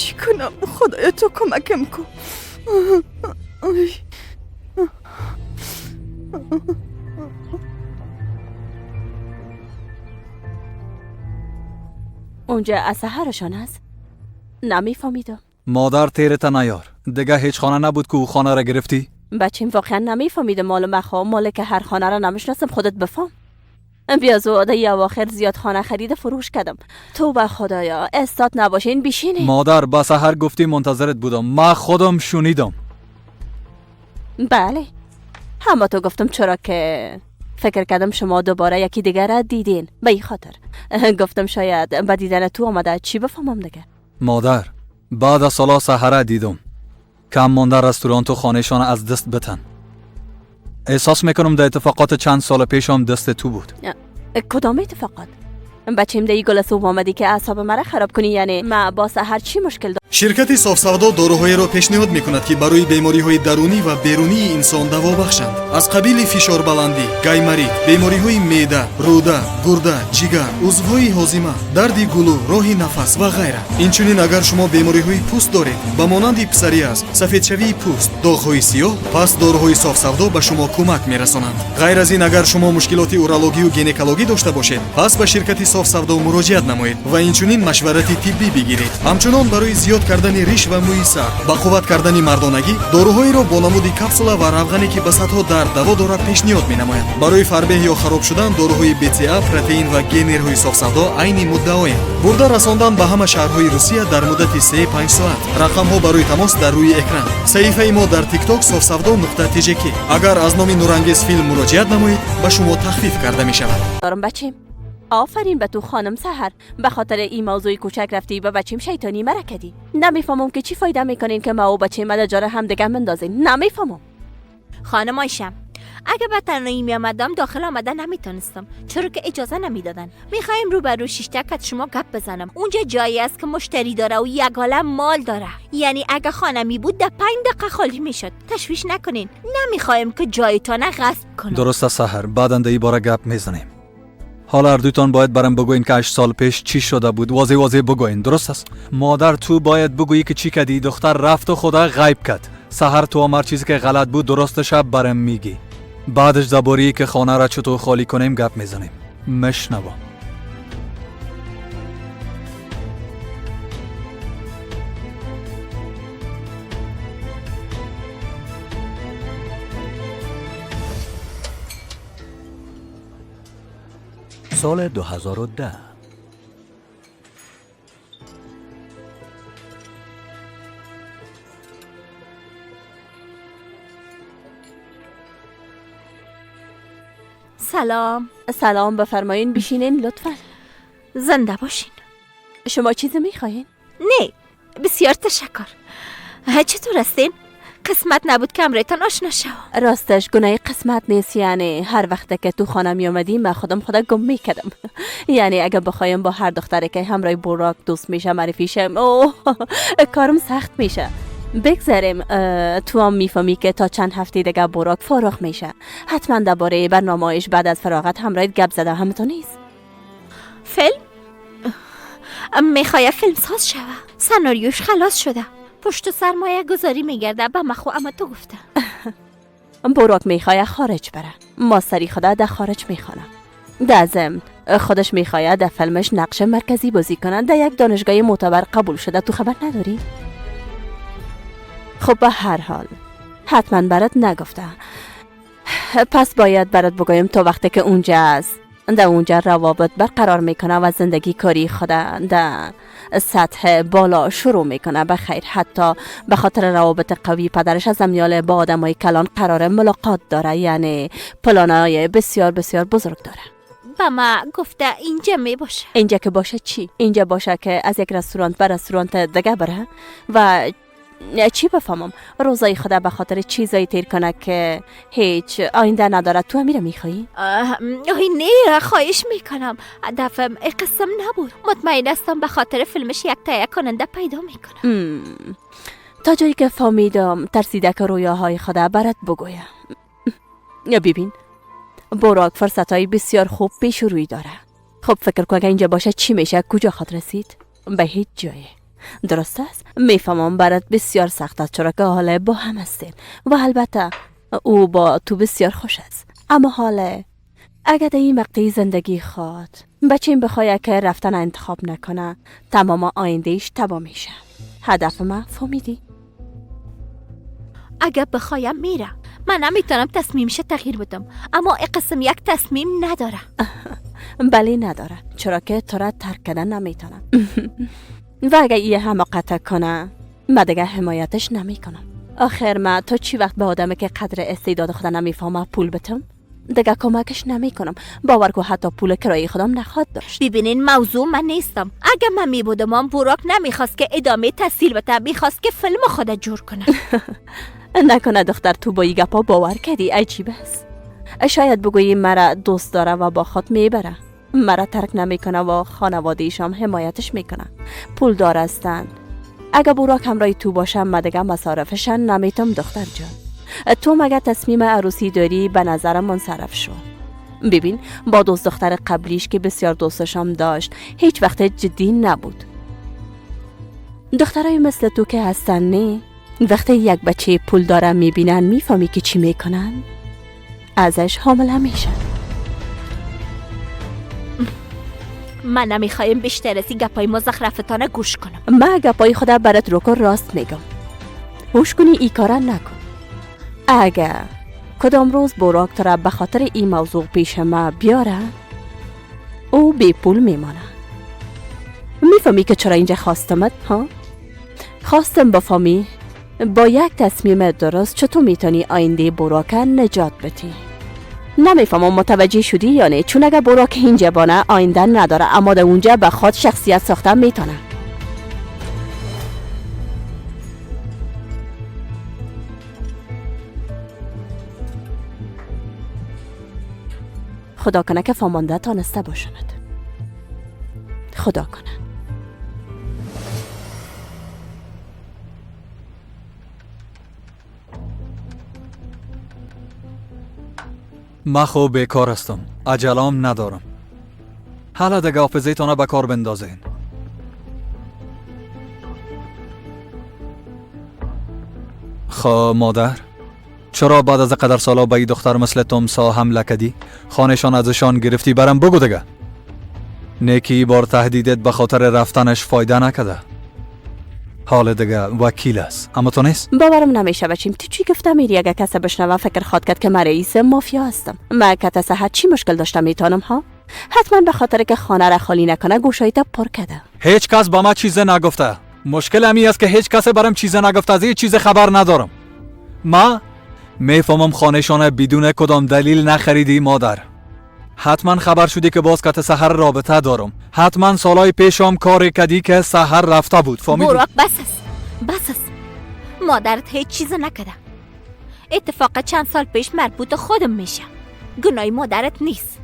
چی کنم؟ خدایا تو کمکم کن. اونجا از سحرشان است؟ نمیفهمیدم. مادر تیرت نیار. دیگه هیچ خانه نبود که او خانه را گرفتی؟ بچیم واقعا نمیفهمیدم مال مخوام مال که هر خانه را نمیشناسم. خودت بفهم. بیازوده یا آخر زیاد خانه خرید فروش کردم. تو به خدایا استاد نباشین بیشینی. مادر با سحر گفتی منتظرت بودم. ما خودم شنیدم. بله همه تو گفتم چرا که فکر کردم شما دوباره یکی دیگر را دیدین. به این خاطر گفتم شاید به دیدن تو آمده. چی بفهمم دیگه؟ مادر بعد از سالا سحر دیدم کم مانده رستوران و خانهشان از دست بتن. احساس میکنم در اتفاقات چند سال پیشم دست تو بود. کدام اتفاقات؟ بچیم دیگه گل صبح آمدی که اعصاب مرا خراب کنی. یعنی ما با سحر چی مشکل دارم؟ شرکت صاف‌سودا داروهایро пешниҳод мекунад ки барои бемориҳои дарунӣ ва берунии инсон даво бахшанд. аз қабили фишорбаландӣ, гаймарид, бемориҳои меъда, рӯда, гурда, ҷигар, узвҳои ҳозима, дарди гулӯ, роҳи нафас ва ғайра. инчунин агар шумо бемориҳои пӯст доред ба монанди псориаз, сафедшавии пӯст, доғҳои сиёҳ, пас дороҳои софсавдо ба шумо кӯмак мерасонанд. ғайр аз ин агар шумо мушкилоти урологию гинекологӣ дошта бошед, пас ба ширкати софсавдо муроҷиат намоед ва инчунин машварати тиббӣ бигиред. ҳамчунон барои зиёд кардани риш ва мӯи сар, ба қувват кардани мардонагӣ дороҳоеро бо намуди капсула ва равғане ки ба сатҳо дард даво дорад пешниҳод менамоянд. барои фарбеҳ ё хароб шудан дороҳои БЦА, протеин ва генерҳои софсавдо айни муддаоянд. бурда расондан ба ҳама шаҳрҳои Русия дар муддати 3-5 соат. рақамҳо барои тамос дар рӯи экран. саҳифаи мо дар TikTok sofsavdo.tjk. агар аз номи нурангез филм муроҷиат намоед ба шумо тахфиф карда мешавад. دارم بچیم. آفرین به تو خانم سحر. به خاطر این موضوع کوچک رفتی به بچیم شیطانی مرا کردی. نمیفهمم که چی فایده میکنین که ما و بچیم در جار هم دیگه مندازین. نمیفهمم. خانم آیشم اگه به تنهایی میامدم داخل آمدن نمیتونستم چرا که اجازه نمیدادن. میخوایم روبرو شیشتکت شما گپ بزنم. اونجا جایی است که مشتری داره و یک عالم مال داره. یعنی اگه خانه می بود در 5 دقیقه خالی میشد. تشویش نکنین. نمیخوایم که جایتان غصب کنن. درست است سحر. بعد این باره گپ میزنیم. حالا اردویتان باید برام بگوین که 8 سال پیش چی شده بود. واضح بگوین. درست است؟ مادر تو باید بگویی که چی کردی. دختر رفت و خدا غیب کرد. سحر تو هر چیزی که غلط بود درستش برام میگی. بعدش درباره که خانه را چطور خالی کنیم گپ میزنیم. مشنوم. سال 2010 سلام بفرمایین بیشینین لطفا. زنده باشین. شما چیزی میخواین؟ نه بسیار تشکر. چطور هستین؟ قسمت نبود که امرایتان آشنا شوم. راستش گناه قسمت نیست. یعنی هر وقت که تو خانه می اومدیم من خودم گم میکردم. یعنی اگه بخوایم با هر دختری که همراه براک دوست میشه معرفی شم کارم سخت میشه. بگذاریم تو هم میفهمی که تا چند هفته دیگه براک فارغ میشه. حتما درباره برنامه‌اش بعد از فراغت همراهت گپ زده همتون نیست؟ فیلم؟ میخوای فیلم ساز شوه. سناریوش خلاص شده. پشت سرمایه گذاری میگرده به مخو اما تو گفته. براک میخواه خارج بره. ماستری خدا در خارج میخوانه. در ضمن خودش میخواه در فیلمش نقش مرکزی بازی کنه. در یک دانشگاه معتبر قبول شده. تو خبر نداری؟ خب به هر حال حتما برات نگفته. پس باید برات بگویم تا وقتی که اونجا است در اونجا روابط برقرار میکنه و زندگی کاری خود در سطح بالا شروع میکنه. بخیر حتی به خاطر روابط قوی پدرش از امیال با آدمای کلان قرار ملاقات داره. یعنی پلانای بسیار بسیار بزرگ داره. با ما گفته اینجا می باشه. اینجا که باشه چی؟ اینجا باشه که از یک رستوران به رستوران دیگه بره و چی بفهمم روزای خدا به خاطر چیزایی تیر کنه که هیچ آینده نداره. تو همیره میخوایی؟ نه خواهش میکنم. دفعه قسم نبود. مطمئن هستم به خاطر فیلمش یک تهیه کننده پیدا میکنم. تا جایی که فهمیدم ترسیده که رویاهای خدا برات بگویم. یا ببین براک فرصتهای بسیار خوب پیش روی داره. خب فکر کن که اینجا باشه چی میشه؟ کجا خاطر رسید؟ به هیچ جایی. درست است؟ میفهمم برات بسیار سخت است چرا که حالا با هم هستین و البته او با تو بسیار خوش است. اما حالا اگر در این مقطع زندگی خود بچین بخواه که رفتن انتخاب نکنه تمام آیندهش تباه میشه. هدف من فهمیدی؟ اگه بخوایم میره. من نمیتونم تصمیمش تغییر بدم، اما این قسم یک تصمیم نداره. بله نداره، چرا که تو را ترک کردن نمیتونم. و اگه یه حماقت کنه من دیگه حمایتش نمیکنم. آخر من تا چی وقت به آدمی که قدر استعداد خودم نمیفهمه پول بتم دیگه کمکش نمیکنم. باور کو حتی پول کرایه خودم نخواد داشت. ببینین موضوع من نیستم. اگه من میبودم براک نمیخواست که ادامه تحصیل بده، میخواست که فیلم خودت جور کنه. نکنه دختر تو با این گپا باور کردی؟ عجیب است. شاید بگویی مرا دوست داره و با خود میبره، مرا ترک نمیکنه و خانواده‌اش هم حمایتش میکنه، پول دار هستند. اگه براک همراه تو باشم من دیگه مصارفشن نمیتم. دختر جان تو مگه تصمیم عروسی داری؟ به نظرم منصرف شو. ببین با دوست دختر قبلیش که بسیار دوستشم داشت هیچ وقت جدی نبود. دخترای مثل تو که هستن نه، وقتی یک بچه پول داره میبینن میفهمی که چی میکنن؟ ازش حامله میشن. من نمیخوایم بیشتر از این گپای مزخرفتانه گوش کنم. من گپای خدا برات رو راست میگم، هوش کنی ای کارا نکن. اگه کدام روز براک تو را به خاطر این موضوع پیش ما بیاره او بی پول میمانه. میفهمی که چرا اینجا خواستمت؟ ها؟ خواستم بفهمی با یک تصمیم درست چطور میتونی آینده براک نجات بدی. نمیفهمم متوجه شدی یا نه؟ چون اگه براک اینجا بانه آینده نداره، اما در اونجا به خود شخصیت ساختن میتونه. خدا کنه که فهمانده تانسته باشند. خدا کنه. من خوب بیکار هستم، عجلام ندارم. حالا دیگه حافظه‌تان به کار بندازین. مادر چرا بعد از قدر سالا به این دختر مثل تمسا حمله کردی؟ خانشان ازشان گرفتی؟ برم بگو دیگه. نیکی بار تهدیدت به خاطر رفتنش فایده نکده. حال دیگه وکیل است، اما تو نیست؟ باورم نمیشه بچیم. تو چی گفته میری؟ اگه کسی بشنوه فکر خواد کرد که من رئیس مافیا هستم. من که تا ساعت چی مشکل داشتم میتونم ها؟ حتما به خاطر که خانه را خالی نکنه گوشایت پر کرده. هیچ کس با ما چیز نگفته. مشکل امی است که هیچ کس برام چیز نگفته. از این چیز خبر ندارم. ما میفهمم خانه‌شان بدون کدام دلیل نخریدی مادر. حتما خبر شدی که باز کت سحر رابطه دارم. حتما سالای پیشم کاری کردی که سحر رفته بود. فهمیدی؟ براک بس است. مادرت هیچ چیز نکرده. اتفاق چند سال پیش مربوط خودم میشه. گناهی مادرت نیست.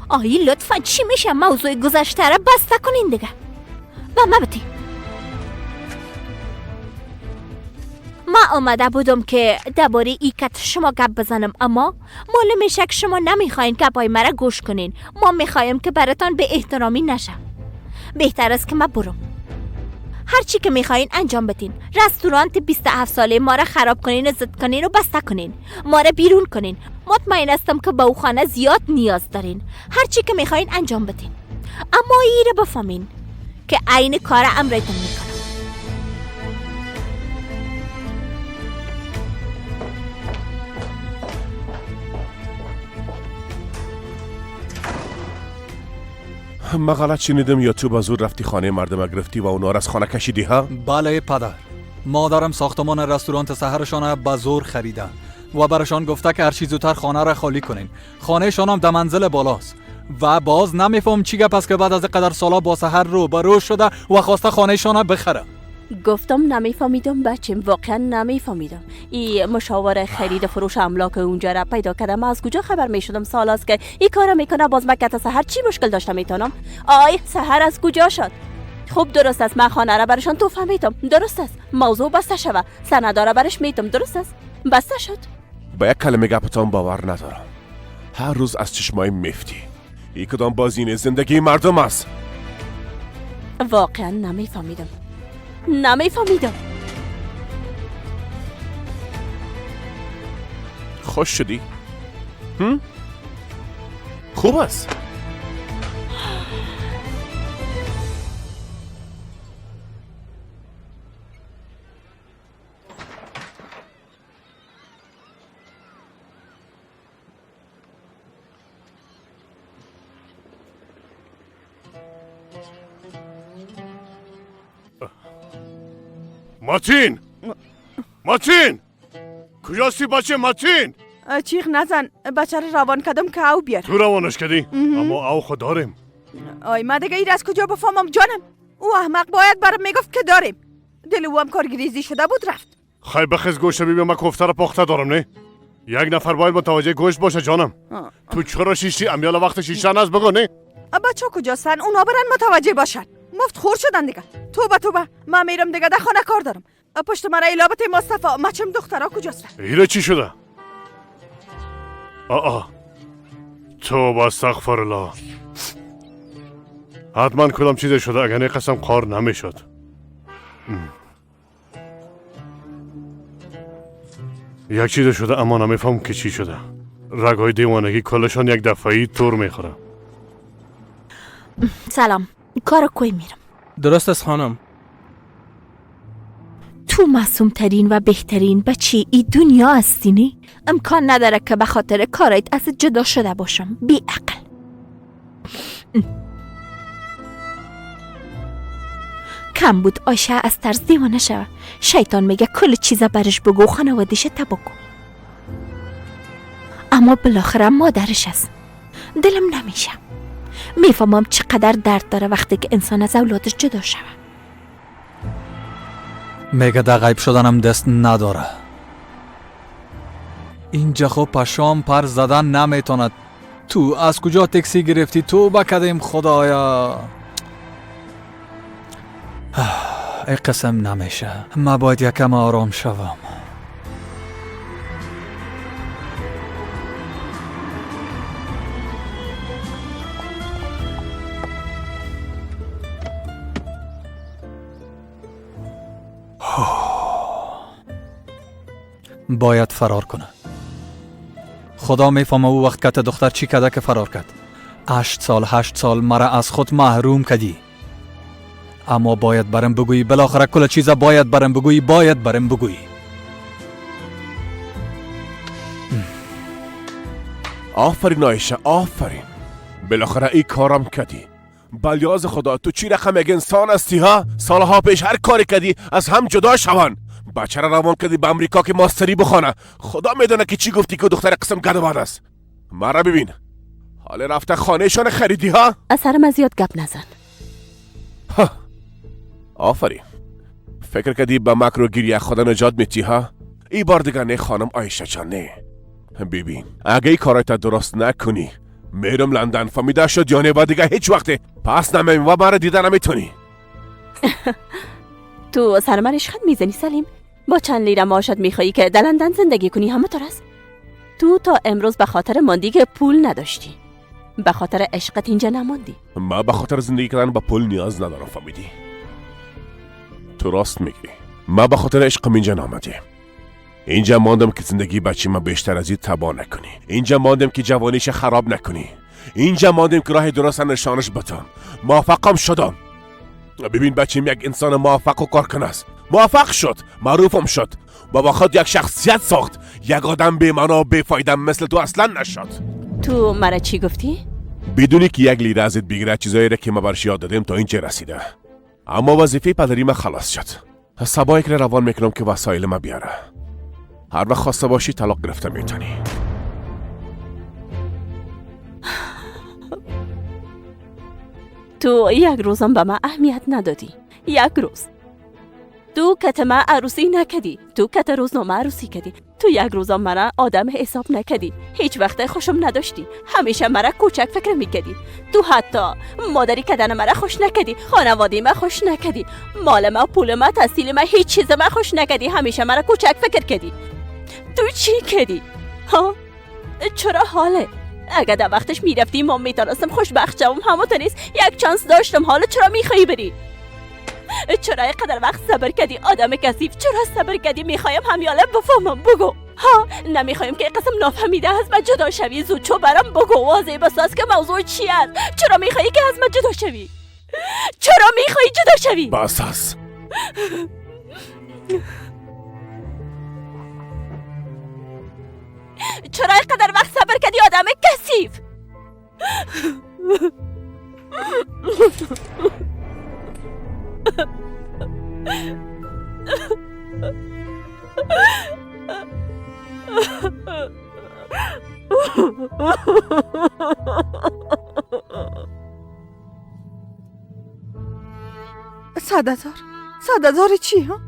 آیی لطفا چی میشه؟ موضوع گذشته را بسته کنین دیگه. و ما بتی. ما آمده بودم که درباره ایکت شما گپ بزنم، اما معلوم میشه که شما نمیخواین گپای مرا گوش کنین. ما میخوایم که براتان به احترامی نشه. بهتر است که ما برم. هر چی که میخواین انجام بدین. رستوران 27 ساله ما را خراب کنین و زد کنین و بسته کنین. ما را بیرون کنین. مطمئن هستم که به او خانه زیاد نیاز دارین. هر چی که میخواین انجام بدین. اما این رو بفهمین که عین کار امرتون میکنم. من غلط شنیدم یا تو با زور رفتی خانه مردم گرفتی و اونا را از خانه کشیدی ها؟ بله پدر. مادرم ساختمان رستوران سحرشان به زور خریده و برشان گفته که هر چی زودتر خانه را خالی کنین. خانهشان هم در منزل بالاست و باز نمیفهم چی گپ است که بعد از قدر سالا با سحر رو شده و خواسته خانهشان را بخره. گفتم نمیفهمیدم بچم، واقعا نمیفهمیدم. این مشاور خرید فروش املاک اونجا را پیدا کردم. از کجا خبر میشدم سال است که این کارا میکنه؟ باز مکت سحر چی مشکل داشتم میتونم؟ آی سحر از کجا شد؟ خوب درست است، من خانه را برشان تو فهمیدم. درست است، موضوع بسته شوه، سندارا برش میتم. درست است، بسته شد. با یک کلمه گپتان باور ندارم. هر روز از چشمای میفتی. این کدام بازینه زندگی مردم است. واقعا نمیفهمیدم. نمیفهمیدم. خوش شدی؟ خوب است. ماتین! ماتین! کجاستی بچه ماتین؟ چیخ نزن، بچه رو روان کردم که او بیار. تو روانش کردی؟ اما او خود داریم. آی ما دیگه ایر از کجا بفهمم جانم. او احمق باید برام میگفت که داریم. دل او هم کارگریزی شده بود رفت. خیلی بخیز گوشه ببین من کفته را پخته دارم نه؟ یک نفر باید متوجه گوشت باشه جانم. تو چرا شیشتی؟ امیال وقت شیشتن از بگو نه؟ بچه کجاستن؟ اونا برن متوجه باشن. مفت خور شدن دیگه. توبه من میرم دیگه در خانه کار دارم. پشت من ایلابت مصطفی مچم دخترها کجاستن؟ ایره چی شده؟ توبه استغفر الله. حتما کدام چیز شده اگر نه قسم قار نمیشد. یک چیز شده اما نمیفهم که چی شده. رگای دیوانگی کلشان یک دفعی تور میخوره. سلام، کارو کوی میرم. درست است خانم. تو معصوم ترین و بهترین بچه ای دنیا هستینی. امکان نداره که به خاطر کارایت از جدا شده باشم. بی عقل. کم بود آیشه از ترس دیوانه شوه. شیطان میگه کل چیزا برش بگو و خانوادیش تبگو. اما بالاخره مادرش است. دلم نمیشه. میفهمم چقدر درد داره وقتی که انسان از اولادش جدا شوه. میگه در غیب شدنم دست نداره. اینجا خب پشام پر زدن نمیتوند. تو از کجا تکسی گرفتی؟ تو بکدیم خدایا. ای قسم نمیشه. من باید یکم آرام شوم. باید فرار کنه. خدا میفهمه او وقت که دختر چی کده که فرار کرد. 8 سال مرا از خود محروم کردی. اما باید برم بگویی. بالاخره کل چیزا باید برم بگویی. آفرین آیشه، آفرین. بالاخره ای کارم کردی. بلیاز خدا تو چی رقم یک انسان هستی ها؟ سالها پیش هر کاری کردی از هم جدا شوان. بچه را روان کردی به امریکا که ماستری بخونه. خدا میدونه که چی گفتی که دختر قسم گدوان است. مرا ببین حال رفته خانهشان خریدی ها؟ از سرم زیاد گپ نزن. آفرین. فکر کردی به مکر و گریه خدا نجات میتی ها؟ ای بار دیگه نه خانم آیشه جان نه. ببین اگه ای کارایت درست نکنی میرم لندن. فهمیده شد یا نه؟ با دیگه هیچ وقت پس نمیم و مرا دیده نمیتونی. تو سر من عشقت میزنی سلیم؟ با چند لیره معاشت میخوایی که در لندن زندگی کنی همه طور است؟ تو تا امروز به خاطر ماندی که پول نداشتی. به خاطر عشقت اینجا نماندی. من به خاطر زندگی کردن با پول نیاز ندارم. فهمیدی؟ تو راست میگی. من به خاطر عشقم اینجا نامدیم. اینجا ماندم که زندگی بچه من بیشتر از این تباه نکنی. اینجا ماندم که جوانیش خراب نکنی. اینجا ماندم که راه درست نشانش بدم. موفقم شدم. ببین بچیم یک انسان موفق و کارکن است. موفق شد، معروفم شد، با خود یک شخصیت ساخت. یک آدم بی معنا و بی فایده مثل تو اصلا نشد. تو مرا چی گفتی؟ بدونی که یک لیره ازت بگیره چیزایی را که ما برش یاد دادیم تا اینجا رسیده. اما وظیفه پدری من خلاص شد. صبح یک روان میکنم که وسایل ما بیاره. هر وقت خواسته باشی طلاق گرفته میتونی. تو یک روزم به من اهمیت ندادی. یک روز تو کت من عروسی نکدی. تو کت روزنامه عروسی کدی. تو یک روزم مرا آدم حساب نکدی. هیچ وقت خوشم نداشتی. همیشه مرا کوچک فکر میکدی. تو حتی مادری کدن مرا خوش نکدی. خانوادی من خوش نکدی. مال من، پول من، تحصیل من، هیچ چیز من خوش نکدی. همیشه مرا کوچک فکر کدی. تو چی کدی؟ ها؟ چرا حاله؟ اگه در وقتش میرفتی ما میتونستم خوشبخت شوم. همون نیست یک چانس داشتم. حالا چرا میخوایی بری؟ چرا اینقدر وقت صبر کردی آدم کثیف؟ چرا صبر کردی؟ میخوایم همیاله بفهمم، بگو. ها، نمیخوایم که قسم نافهمیده از من جدا شوی. زود چو برام بگو، واضح بساز که موضوع چی است. چرا میخوایی که از من جدا شوی؟ چرا میخوایی جدا شوی؟ بس است. چرا اینقدر وقت صبر کردی آدم کثیف؟ صد هزار چی ها؟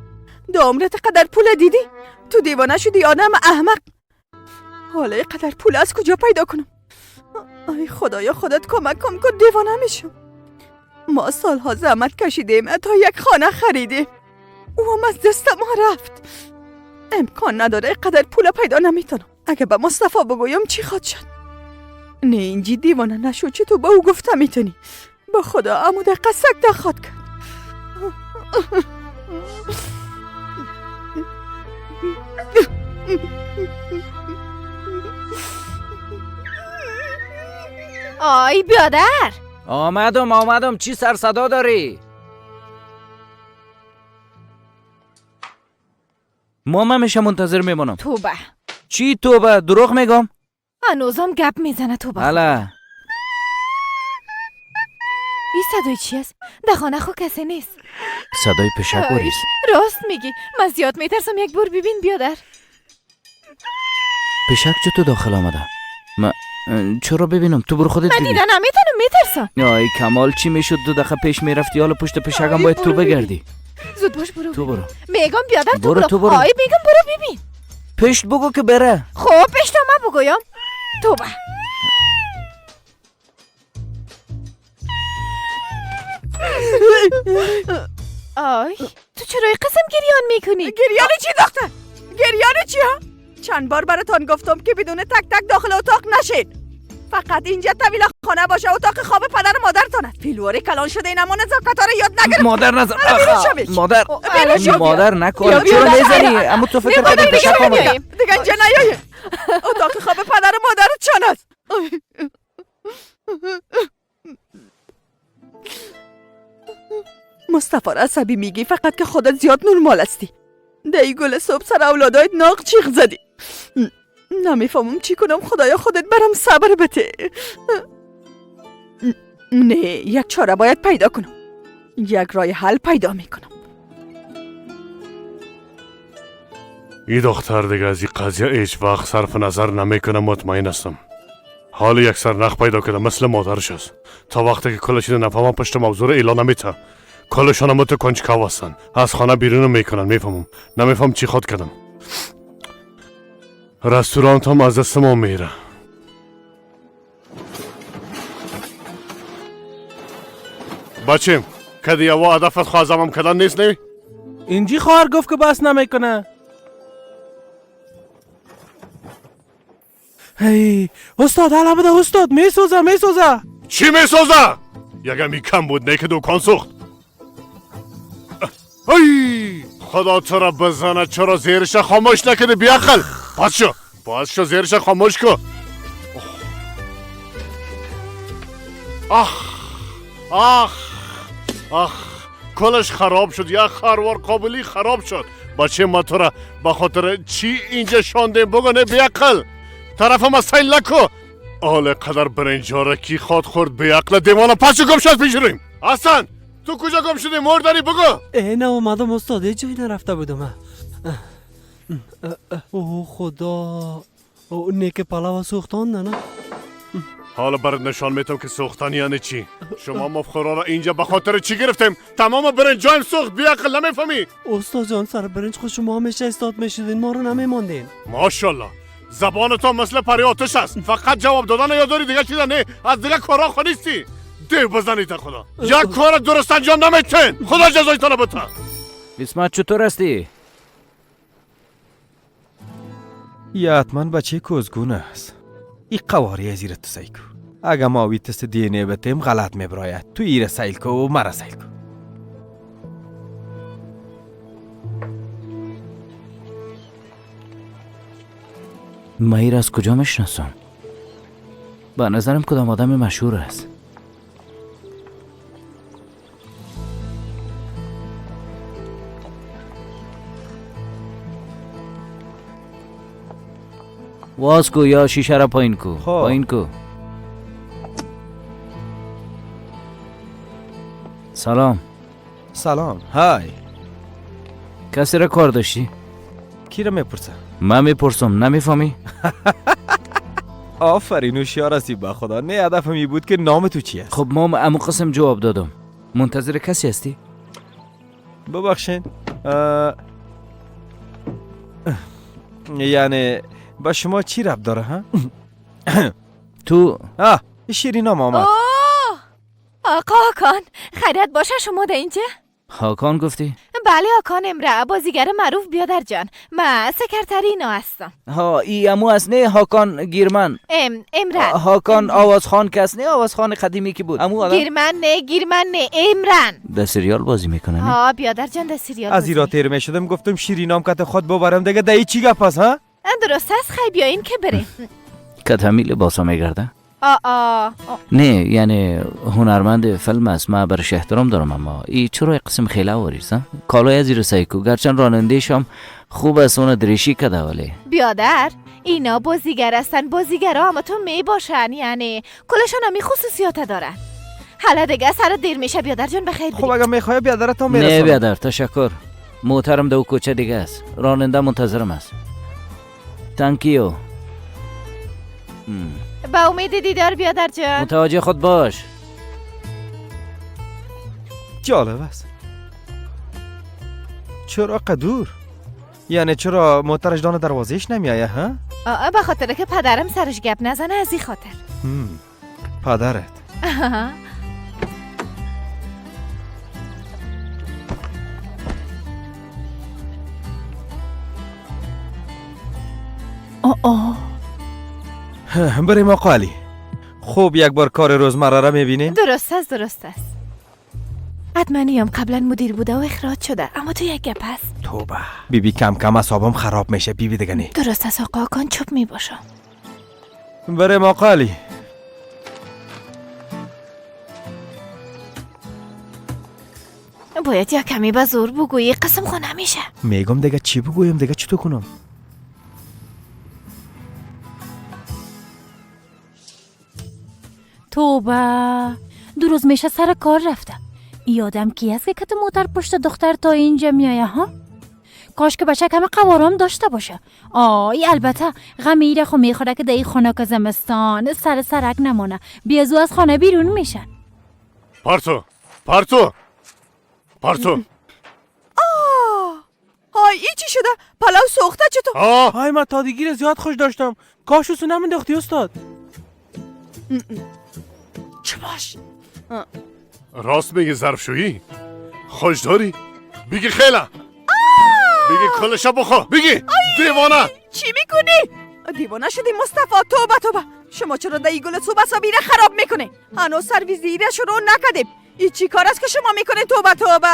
دو عمرت قدر پول دیدی؟ تو دیوانه شدی آدم احمق. حالا قدر پول از کجا پیدا کنم؟ ای خدایا خودت کمک کن که دیوانه میشم. ما سالها زحمت کشیدیم تا یک خانه خریدیم، او هم از دست ما رفت. امکان نداره قدر پول پیدا نمیتونم. اگه به مصطفی بگویم چی خواهد شد؟ نه اینجی دیوانه نشو چی تو به او گفته میتونی. به خدا عمو دقیقه سگ دخواد کرد. آی بیادر، آمدم چی سر صدا داری؟ ماما میشه منتظر میمونم. توبه چی توبه؟ دروغ میگم؟ هنوزم گپ میزنه. توبه حالا این صدای چی است؟ در خانه خو کسی نیست. صدای پشک بریست. راست میگی، من زیاد میترسم. یک بار ببین بیادر. پشک چطور داخل آمده؟ چرا ببینم؟ تو برو خودت من ببین. دیدن نمیتونم، میترسم. آی کمال، چی میشد 2 دقیقه پیش میرفتی، حالا پشت پشکم باید تو بگردی. زود باش برو. تو برو. میگم بیادر تو برو. آی میگم برو ببین. پشت بگو که بره. خب پشت ما بگویم. توبه. آی تو چرا این قسم گریان میکنی؟ گریان چی دختر؟ گریان چی ها؟ چند بار براتان گفتم که بدون تک تک داخل اتاق نشین. فقط اینجا طویل خانه باشه، اتاق خواب پدر مادرتان است. فیلواری کلان شده این اما نزاکت رو یاد نگرفت. مادر نزن. مادر نکن. بیا چرا میزنی؟ اما تو فکر کردی پشک آمده. دیگه اینجا نیایه. اتاق خواب پدر مادرت چند است؟ مصطفی عصبی میگی فقط که خودت زیاد نورمال هستی. دی گل صبح سر اولادایت ناق چیخ زدی. نمیفهمم چی کنم. خدایا خودت برم صبر بده. نه یک چاره باید پیدا کنم. یک راه حل پیدا میکنم. این دختر دیگه از این قضیه هیچ وقت صرف نظر نمیکنه. مطمئن هستم حال یک سرنخ پیدا کنه مثل مادرش است. تا وقتی که کلش اینو نفهمم پشت موضوع رو اعلان نمیته. کلشان هم تو کنجکاو هستن، از خانه بیرون میکنن. میفهمم نمیفهم چی خود کردم. رستورانت هم از دست ما میره. بچیم کدی یوا هدفت خوازم هم کدن نیست نی؟ اینجی خواهر گفت که بس نمیکنه. هی استاد حالا بده استاد. میسوزه. چی میسوزه؟ یکمی کم بود نه که دکان سوخت. ای خدا تو را بزنه، چرا زیرش خاموش نکردی بیاقل؟ باز شو زیرش خاموش کن. کلش خراب شد. یا خروار قابلی خراب شد. بچه ما تو را به خاطر چی اینجا شاندیم؟ بگو بیاقل طرف ما سیل نکو. آله قدر برنجاره کی خود خورد بیاقل دیوانه. پس گم شد پیش رویم. حسن تو کجا گم شدی مرداری؟ بگو. نه اومدم استاد، جایی نرفته بودم. اوه خدا، نیک پلاو سوختان نه. حالا برات نشان میتم که سوختن یعنی چی. شما مفخورا را اینجا به خاطر چی گرفتیم؟ تمام برنجایم سوخت. بیاقل نمیفهمی؟ استاد جان سر برنج خود شما همیشه استاد میشدین، ما رو نمیماندین. ماشاءالله زبانتان مثل پری آتش است. فقط جواب دادن یاد داری، دیگه چیزا نه. از دیگه کارا خونیستی. دیو بزنید تا خدا. یک کار درست انجام نمیتین. خدا جزایتان بده. اسمت چطور هستی؟ یا حتما بچه کوزگونه است. این قواری از ایره تو سیل کو. اگه ما وی تست دی ان ای بتیم غلط میبراید. تو ایره سیل کو و مرا سیل کو. مهیر از کجا میشناسم؟ به نظرم کدام آدم مشهور است. واز کو یا شیشه را پایین کو. پایین کو. سلام. سلام. های. کسی را کار داشتی؟ کی را میپرسه؟ من میپرسم، نمیفهمی؟ آفرین، هوشیار هستی به خدا. نه هدفم این بود که نام تو چی است. خب ما امو قسم جواب دادم. منتظر کسی هستی؟ ببخشین. یعنی با شما چی ربط داره ها؟ تو شیرین نام آمد. آقا هاکان، خیرت باشه شما در اینجا؟ هاکان گفتی؟ بله هاکان امره، بازیگر معروف بیادر جان. من سکرتری اینا هستم. ها ای امو است نه هاکان گیرمن. امرن. هاکان آوازخان کس نه، آوازخان قدیمی که بود. امو آدم گیرمن نه امرن. در سریال بازی میکنه. ها بیادر جان در سریال از ایرا تیر میشدم گفتم شیرین نام کت خود ببرم دیگه دایی چی گپ است ها؟ درست است، خیلی بیاین که بریم. کت همین لباسا میگرده؟ آه. نه یعنی هنرمند فیلم است. من برش احترام دارم، اما ای چرا قسم خیلی آوریست؟ کالای از زیر سایکو گرچن راننده شام خوب است اون دریشی کده ولی بیادر اینا بازیگر هستن، بازیگرها هم تو می باشن، یعنی کلشان هم خصوصیات دارن. حالا دیگه سر دیر میشه بیادر جان، بخیر خب اگه میخوای بیادرت هم میرسم. نه بیادر تشکر، محترم دو کوچه دیگه است، راننده منتظرم است. تانکیو. با امید دیدار بیادر جان. متوجه خود باش. جالب است. چرا قدور؟ یعنی چرا موترش دانه دروازهش نمیایه ها؟ به خاطر که پدرم سرش گپ نزنه، از این خاطر. پدرت؟ بریم آقا علی. خوب یک بار کار روزمره را میبینیم؟ درست است. ادمنیم قبلا مدیر بوده و اخراج شده، اما تو یک گپ هست. توبه. بیبی کم کم اعصابم خراب میشه. بیبی دیگه نی. درست است آقا کن، چوب میباشم. بریم آقا علی. باید یا کمی به زور بگویی، قسم خود نمیشه. میگم دیگه چی بگویم، دیگه چی تو کنم؟ توبه، دو روز میشه سر کار رفته. ای آدم کی است که کت موتر پشت دختر تا اینجا میایه ها؟ کاش که بچه کم قوارم داشته باشه. ای البته غم ایره خو میخوره که دی خونه که زمستان سر سرک نمونه، بیازو از خانه بیرون میشن. پارتو های ای چی شده؟ پلاو سوخته چطور؟ های من تادگیر زیاد خوش داشتم، کاشوسو نمینداختی استاد. چه باش؟ راست میگی ظرفشویی؟ خوش داری؟ بگی خیلی. بگی کلشا بخوا. بگی دیوانه. چی میکنی؟ دیوانه شدی مصطفی. توبه. شما چرا دایی گل صبح سابیره خراب میکنه؟ هنوز سرویس دیره شروع نکردیم. این چی کار است که شما میکنه؟ توبه.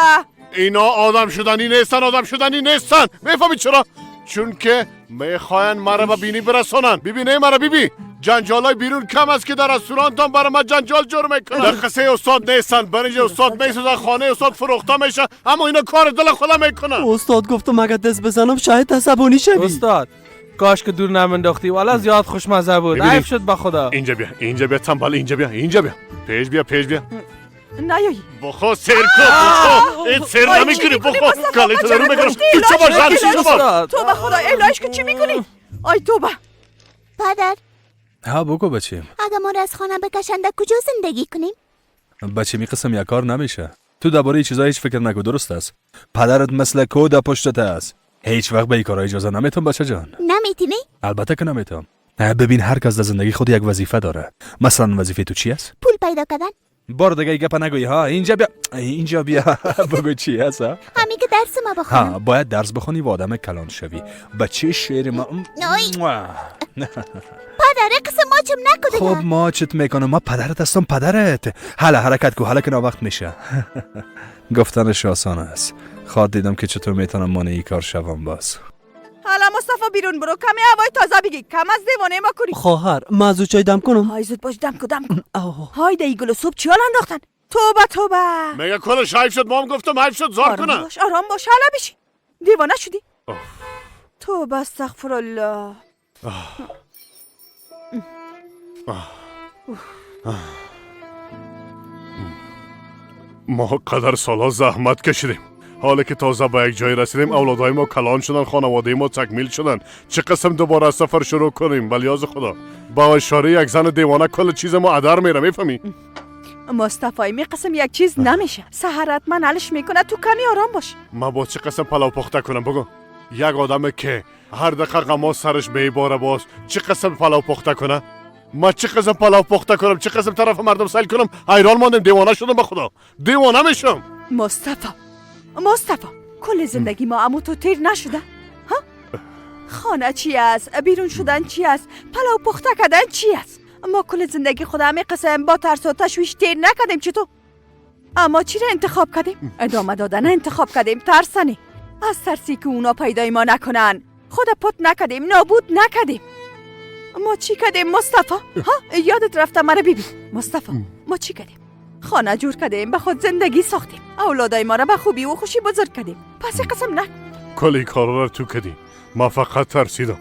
اینا آدم شدنی نیستن. میفهمی چرا؟ چون که میخواین مرا به بینی برسونن. ببینه مرا بیبی، جنجالای بیرون کم است که در رستورانتان برای من جنجال جور میکنن. در قصه استاد نیستن، برنج استاد میسوزن، خانه استاد فروخته میشه، اما اینا کار دل خودم میکنن. استاد گفتم اگه دست بزنم شاید عصبانی شوی. استاد کاش که دور نمینداختی، والا زیاد خوشمزه بود. عیب شد به خدا. اینجا بیا تنبال، اینجا بیا. پیش بیا. نیایی. بخوا سیر کو، بخوا. این سیر نمیکنی، بخوا. کالیتو درو میکنم. تو چه باش؟ توبه خدا، الهش که چی میکنی؟ آی توبه. پدر، ها بگو بچه. اگه ما را از خانه بکشن در کجا زندگی کنیم؟ بچه می قسم یک کار نمیشه. تو درباره چیزای هیچ فکر نکن، درست است؟ پدرت مثل کود پشتت است. هیچ وقت به این کارا اجازه نمیتون بچه جان. نمیتونی؟ البته که نمیتونم. ببین هر کس در زندگی خود یک وظیفه داره. مثلا وظیفه تو چی است؟ پول پیدا کردن. بار دیگه گپ نگویی ها. اینجا بیا بگو چی هست ها؟ همین که درس ما بخونم. ها باید درس بخونی و آدم کلان شوی. بچه شعر ما پدر قسم ماچم نکده. خب ماچت میکنم، ما پدرت هستم پدرت. حالا حرکت کو، حالا که وقت میشه. گفتنش آسان است. خواد دیدم که چطور میتونم مانعی کار شوم باز. حالا مصطفی مصطفی بیرون برو، کمی هوای تازه بگی، کم از دیوانه ما کنی. خواهر من زود چای دم کنم. های زود باش، دم کن. آه. های دی گل و صبح چی حال انداختن؟ توبه. میگه کلش حیف شد، ما هم گفتم حیف شد زار کنه. آرام باش حالا بشی. دیوانه شدی؟ توبه استغفرالله. ما قدر سالا زحمت کشیدیم، حالا که تازه به یک جای رسیدیم اولادهای ما کلان شدن، خانواده ما تکمیل شدن، چه قسم دوباره سفر شروع کنیم؟ بلیاز خدا با اشاره یک زن دیوانه کل چیز ما ادر میره، میفهمی؟ مصطفی می قسم یک چیز نمیشه، سحر حتما حلش میکنه، تو کمی آرام باش. ما با چه قسم پلاو پخته کنم؟ بگو یک آدم که هر دقیقه ما سرش میباره باز چه قسم پلاو پخته کنه؟ ما چه قسم پلاو پخته کنم؟ چه قسم طرف مردم سیل کنم؟ حیران ماندم، دیوانه شدم به خدا، دیوانه میشم. مصطفی کل زندگی ما عمو تو تیر نشده؟ ها؟ خانه چی است؟ بیرون شدن چی است؟ پلاو پخته کردن چی است؟ ما کل زندگی خود همه قسم با ترس و تشویش تیر نکردیم چطور؟ اما چی را انتخاب کردیم؟ ادامه دادن انتخاب کردیم، ترسنی از ترسی که اونا پیدای ما نکنن خود پت نکردیم، نابود نکردیم. ما چی کردیم مصطفی؟ ها؟ یادت رفته مرا ببین مصطفی، ما چی کردیم؟ خانه جور کردیم، به خود زندگی ساختیم، اولادای ما را به خوبی و خوشی بزرگ کردیم. پس قسم نکن. کلی کارا را تو کردی، ما فقط ترسیدم.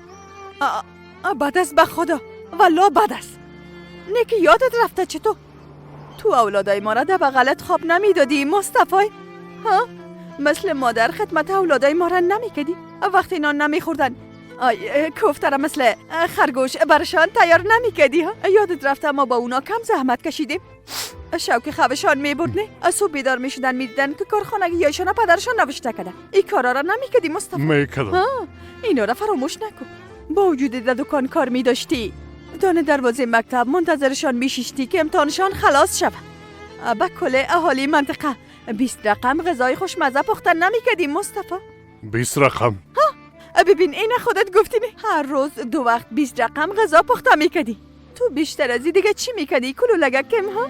بد است به خدا، والله بد است. نیکی یادت رفته چطور؟ تو اولادای ما را در بغلت خواب نمیدادی مصطفی؟ ها؟ مثل مادر خدمت اولادای ما را نمیکردی؟ وقتی نان نمیخوردن کوفته را مثل خرگوش برشان تیار نمیکردی؟ ها؟ یادت رفته ما با اونا کم زحمت کشیدیم؟ شوک خوابشان میبرد نه؟ از صبح بیدار میشدن میدیدن که کارخانگی یایشان پدرشان نوشته کرده. این کارا را نمیکردی مصطفی؟ میکردم. اینا را فراموش نکن. با وجود در دکان کار میداشتی، دانه دروازه مکتب منتظرشان میشیشتی که امتحانشان خلاص شود. با کل اهالی منطقه 20 رقم غذای خوشمزه پختن نمیکردی مصطفی؟ 20 رقم؟ ببین این خودت گفتی نه؟ هر روز 2 وقت 20 رقم غذا پخته میکردی. تو بیشتر از این دیگه چی میکردی؟ کلو لگکم ها؟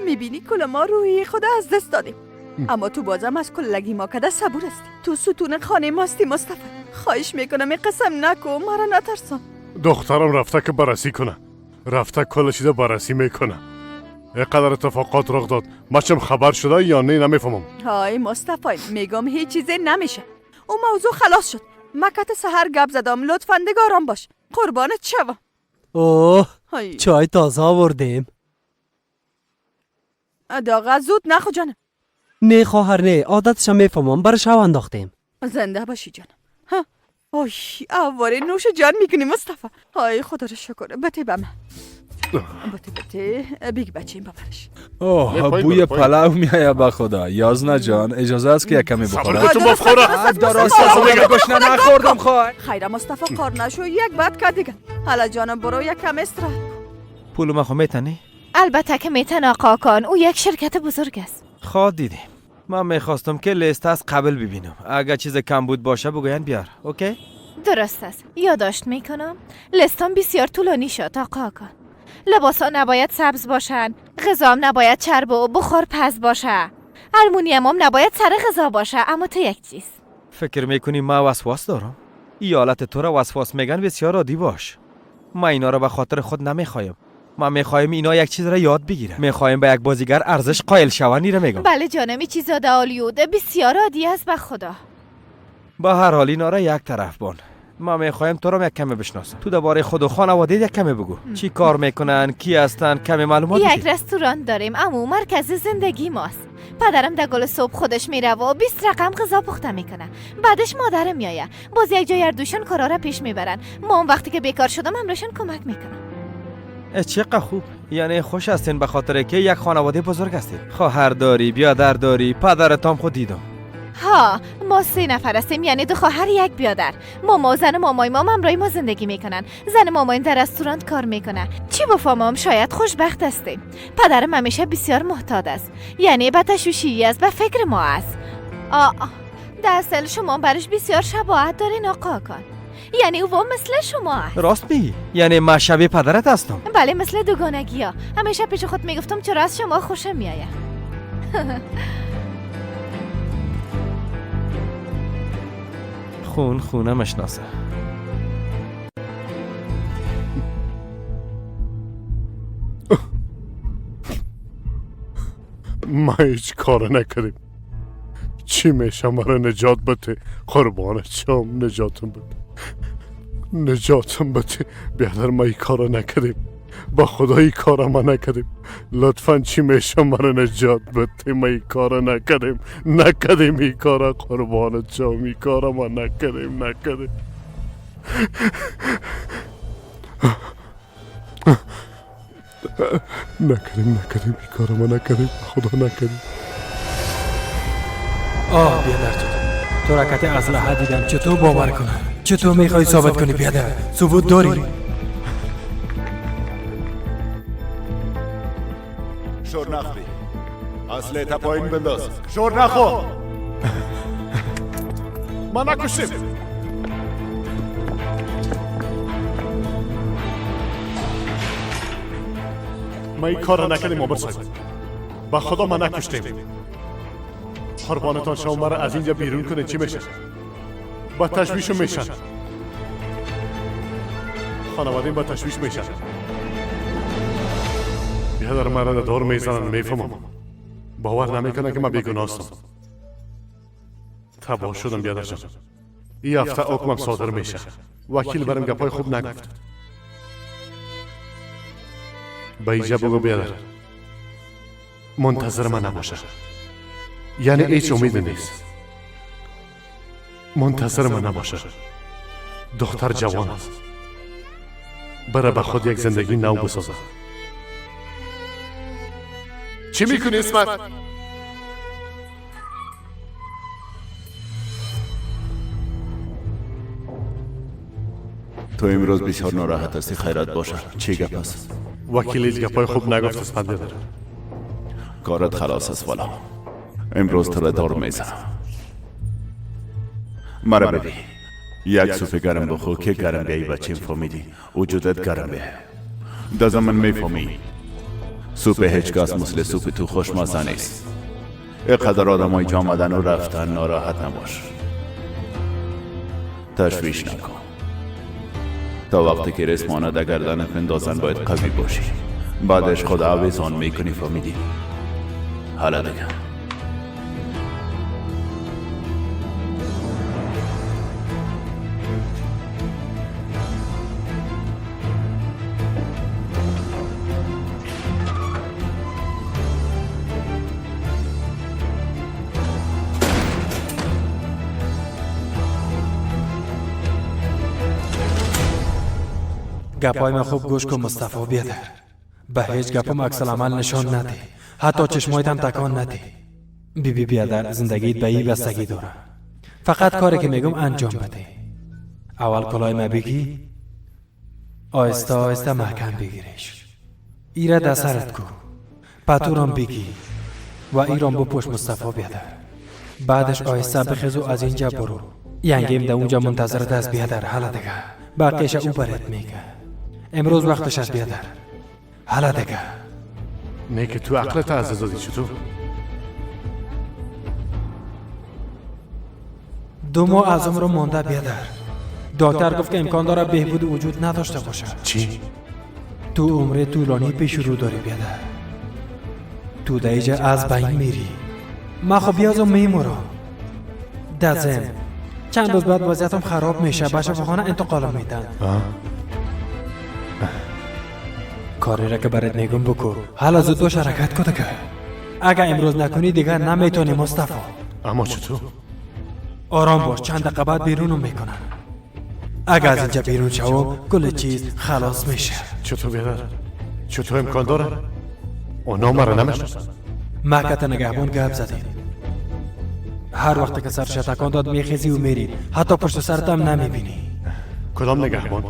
میبینی کل ما روحی خود از دست دادیم. اما تو بازم از کل لگی ما کده صبور هستی. تو ستون خانه ماستی مصطفی. خواهش میکنم این قسم نکن، مرا نترسان. دخترم رفته که بررسی کنه، رفته کل چیز بررسی میکنه. اینقدر اتفاقات رخ داد، ما چم خبر شده یا نه نمیفهمم. های مصطفی میگم هیچ چیزی نمیشه. اون موضوع خلاص شد. مکت سحر گپ زدم، لطفاً نگارم باش. قربانت شوم. اوه چای تازه آوردیم. داغ زود نخو جانم. نه خواهر نه، عادتشم میفهمم، برای شو انداختیم. زنده باشی جانم. ها اوی اواره نوش جان میکنی مصطفی. های خدا رو شکر. بته بم بته بیگ بچه این ببرش. اوه بوی پلاو میایه به خدا. یازنا جان اجازه است که یک کمی بخورم؟ تو بخوره. درست است، گوشت نخوردم خواهر. خیر مصطفی قار نشو، یک بعد که دیگه. حالا جانم برو یک کم استراحت. پول ما خو میتنی؟ البته که میتن آقا کان، او یک شرکت بزرگ است. خواه دیدیم. من میخواستم که لیست از قبل ببینم، اگر چیز کم بود باشه بگوین بیار، اوکی؟ درست است، یادداشت میکنم. لیستم بسیار طولانی شد آقا کان. لباسا نباید سبز باشن، غذام نباید چرب و بخار پز باشه، المونیمم نباید سر غذا باشه. اما تو یک چیز فکر میکنی ما وسواس دارم؟ ای حالت تو را وسواس میگن بسیار عادی باش. ما اینا را به خاطر خود نمیخوایم، ما میخوایم اینا یک چیز را یاد بگیرن. میخوایم به یک بازیگر ارزش قائل شوند. را میگم. بله جانم، این چیزا دالیود بسیار عادی است به خدا. با هر حال اینا را یک طرف بان. ما میخوایم تو را یک کمی بشناسم. تو درباره خود و خانواده یک کمی بگو. چی کار میکنن، کی هستن، کمی معلومات بده. یک رستوران داریم اما مرکز زندگی ماست. پدرم در گل صبح خودش میره و 20 رقم غذا پخته میکنه. بعدش مادرم میایه، باز یک جای دوشون کارا را پیش میبرن. ما اون وقتی که بیکار شدم همراهشون کمک میکنم. چقدر خوب. یعنی خوش هستین به خاطر که یک خانواده بزرگ هستین. خواهر داری، برادر داری، پدرتام خود دیدم. ها ما 3 نفر هستیم، یعنی 2 خواهر 1 برادر. ماما و زن مامای ما همراه ما زندگی میکنن. زن مامایم در رستوران کار میکنه. چی بفهمم، شاید خوشبخت هستیم. پدرم همیشه بسیار محتاط است، یعنی به تشویشی است و فکر ما است. در اصل شما برش بسیار شباهت دارین آقا کان. یعنی او مثل شما است. راست میگی؟ یعنی من شبیه پدرت هستم؟ بله، مثل دوگانگی ها. همیشه پیش خود میگفتم چرا از شما خوشم میآید. خونه مشناسه. ما هیچ کار نکردیم. چی میشه مرا نجات بده؟ قربانت شم، نجاتم بده، نجاتم بده. بیادر ما این کار نکردیم، با خدا این کار ما نکردیم. لطفا چی میشه مرا نجات بده؟ ما این کار نکردیم این کار. قربانت شم، این کار ما نکردیم. نکردیم این کار ما نکردیم، خدا نکردیم. آه بیادر تو رکت اسلحه دیدم، چطور باور کنم؟ چطور میخوای ثابت کنی بیادر؟ ثبوت داری؟ شور نخوری، اصله تا پایین بنداز. شور نخور. ما نکشیم. ما این کار نکردیم عمر صاحب، با خدا ما نکشتیم. قربانتان شما مرا از اینجا بیرون کنید. چی میشه؟ با تشویش میشن، خانواده با تشویش میشن. بیادر مرا دور میزنن، میفهمم. باور نمیکنه که من بیگناه هستم. تباه شدم بیادر جان. این هفته حکمم صادر میشه. وکیل برم گپای خوب نگفت. با اینجا بگو بیادر منتظر من نباشه، یعنی هیچ امید نیست. منتظر من نباشه. دختر جوان است، بره به خود یک زندگی نو بسازه. چی میکنی اسمت؟ تو امروز بسیار ناراحت هستی، خیرت باشه. چی گپ است؟ وکیل هیچ گپای خوب نگفت اسمت بیادر. کارت خلاص است والا. امروز تو را دور میزنم. مرا ببین، یک سوپ گرم بخور که گرم بیایی بچیم فهمیدی؟ وجودت گرم بیایی. در زمان میفهمی سوپ هیچ کس مثل سوپ تو خوشمزه نیست. اینقدر آدم های جا آمدن و رفتن، ناراحت نباش، تشویش نکن. تا وقتی که رسمانه در گردنت بندازن باید قوی باشی. بعدش خود عویزان میکنی فهمیدی؟ حالا دیگه گپای من خوب گوش کن مصطفی بیادر. به هیچ گپم عکس العمل نشان نده، حتی چشمایت هم تکان نده. بی بیادر، زندگیت به این بستگی داره. فقط کاری که میگم انجام بده. اول کلاه ما بگی، آهسته آهسته محکم بگیرش. ایره در سرت کو، پتورم بگی و ایران بپوش مصطفی بیادر. بعدش آهسته بخیز و از اینجا برو. ینگیم در اونجا منتظرت است بیادر. حالا دیگه بقیش او برات میگه. امروز وقتش است بیادر. حالا دیگه نه که تو عقلت عزیز دادی. چطور؟ 2 ماه از عمر مانده بیادر. دکتر گفت که امکان داره بهبود وجود نداشته باشه. چی؟ تو عمر طولانی پیش رو داری بیادر. تو دیجا از بین میری. من خب بیازم میمورم. در ضمن چند روز بعد وضعیتم خراب میشه، به شفاخانه انتقال میدن. کاری را که برات میگم بکن. حالا زود باش حرکت کن که اگه امروز نکنی دیگه نمیتونی مصطفی. اما چطور؟ آرام باش، چند دقیقه بعد بیرونم میکنن. اگه از اینجا بیرون شوم کل چیز خلاص میشه. چطور بیادر؟ چطور امکان داره؟ اونا مرا نمیشناسن. مکت نگهبان گپ زدین. هر وقت که سرش تکان داد میخیزی و میری، حتی پشت سرت هم نمیبینی. کدام نگهبان؟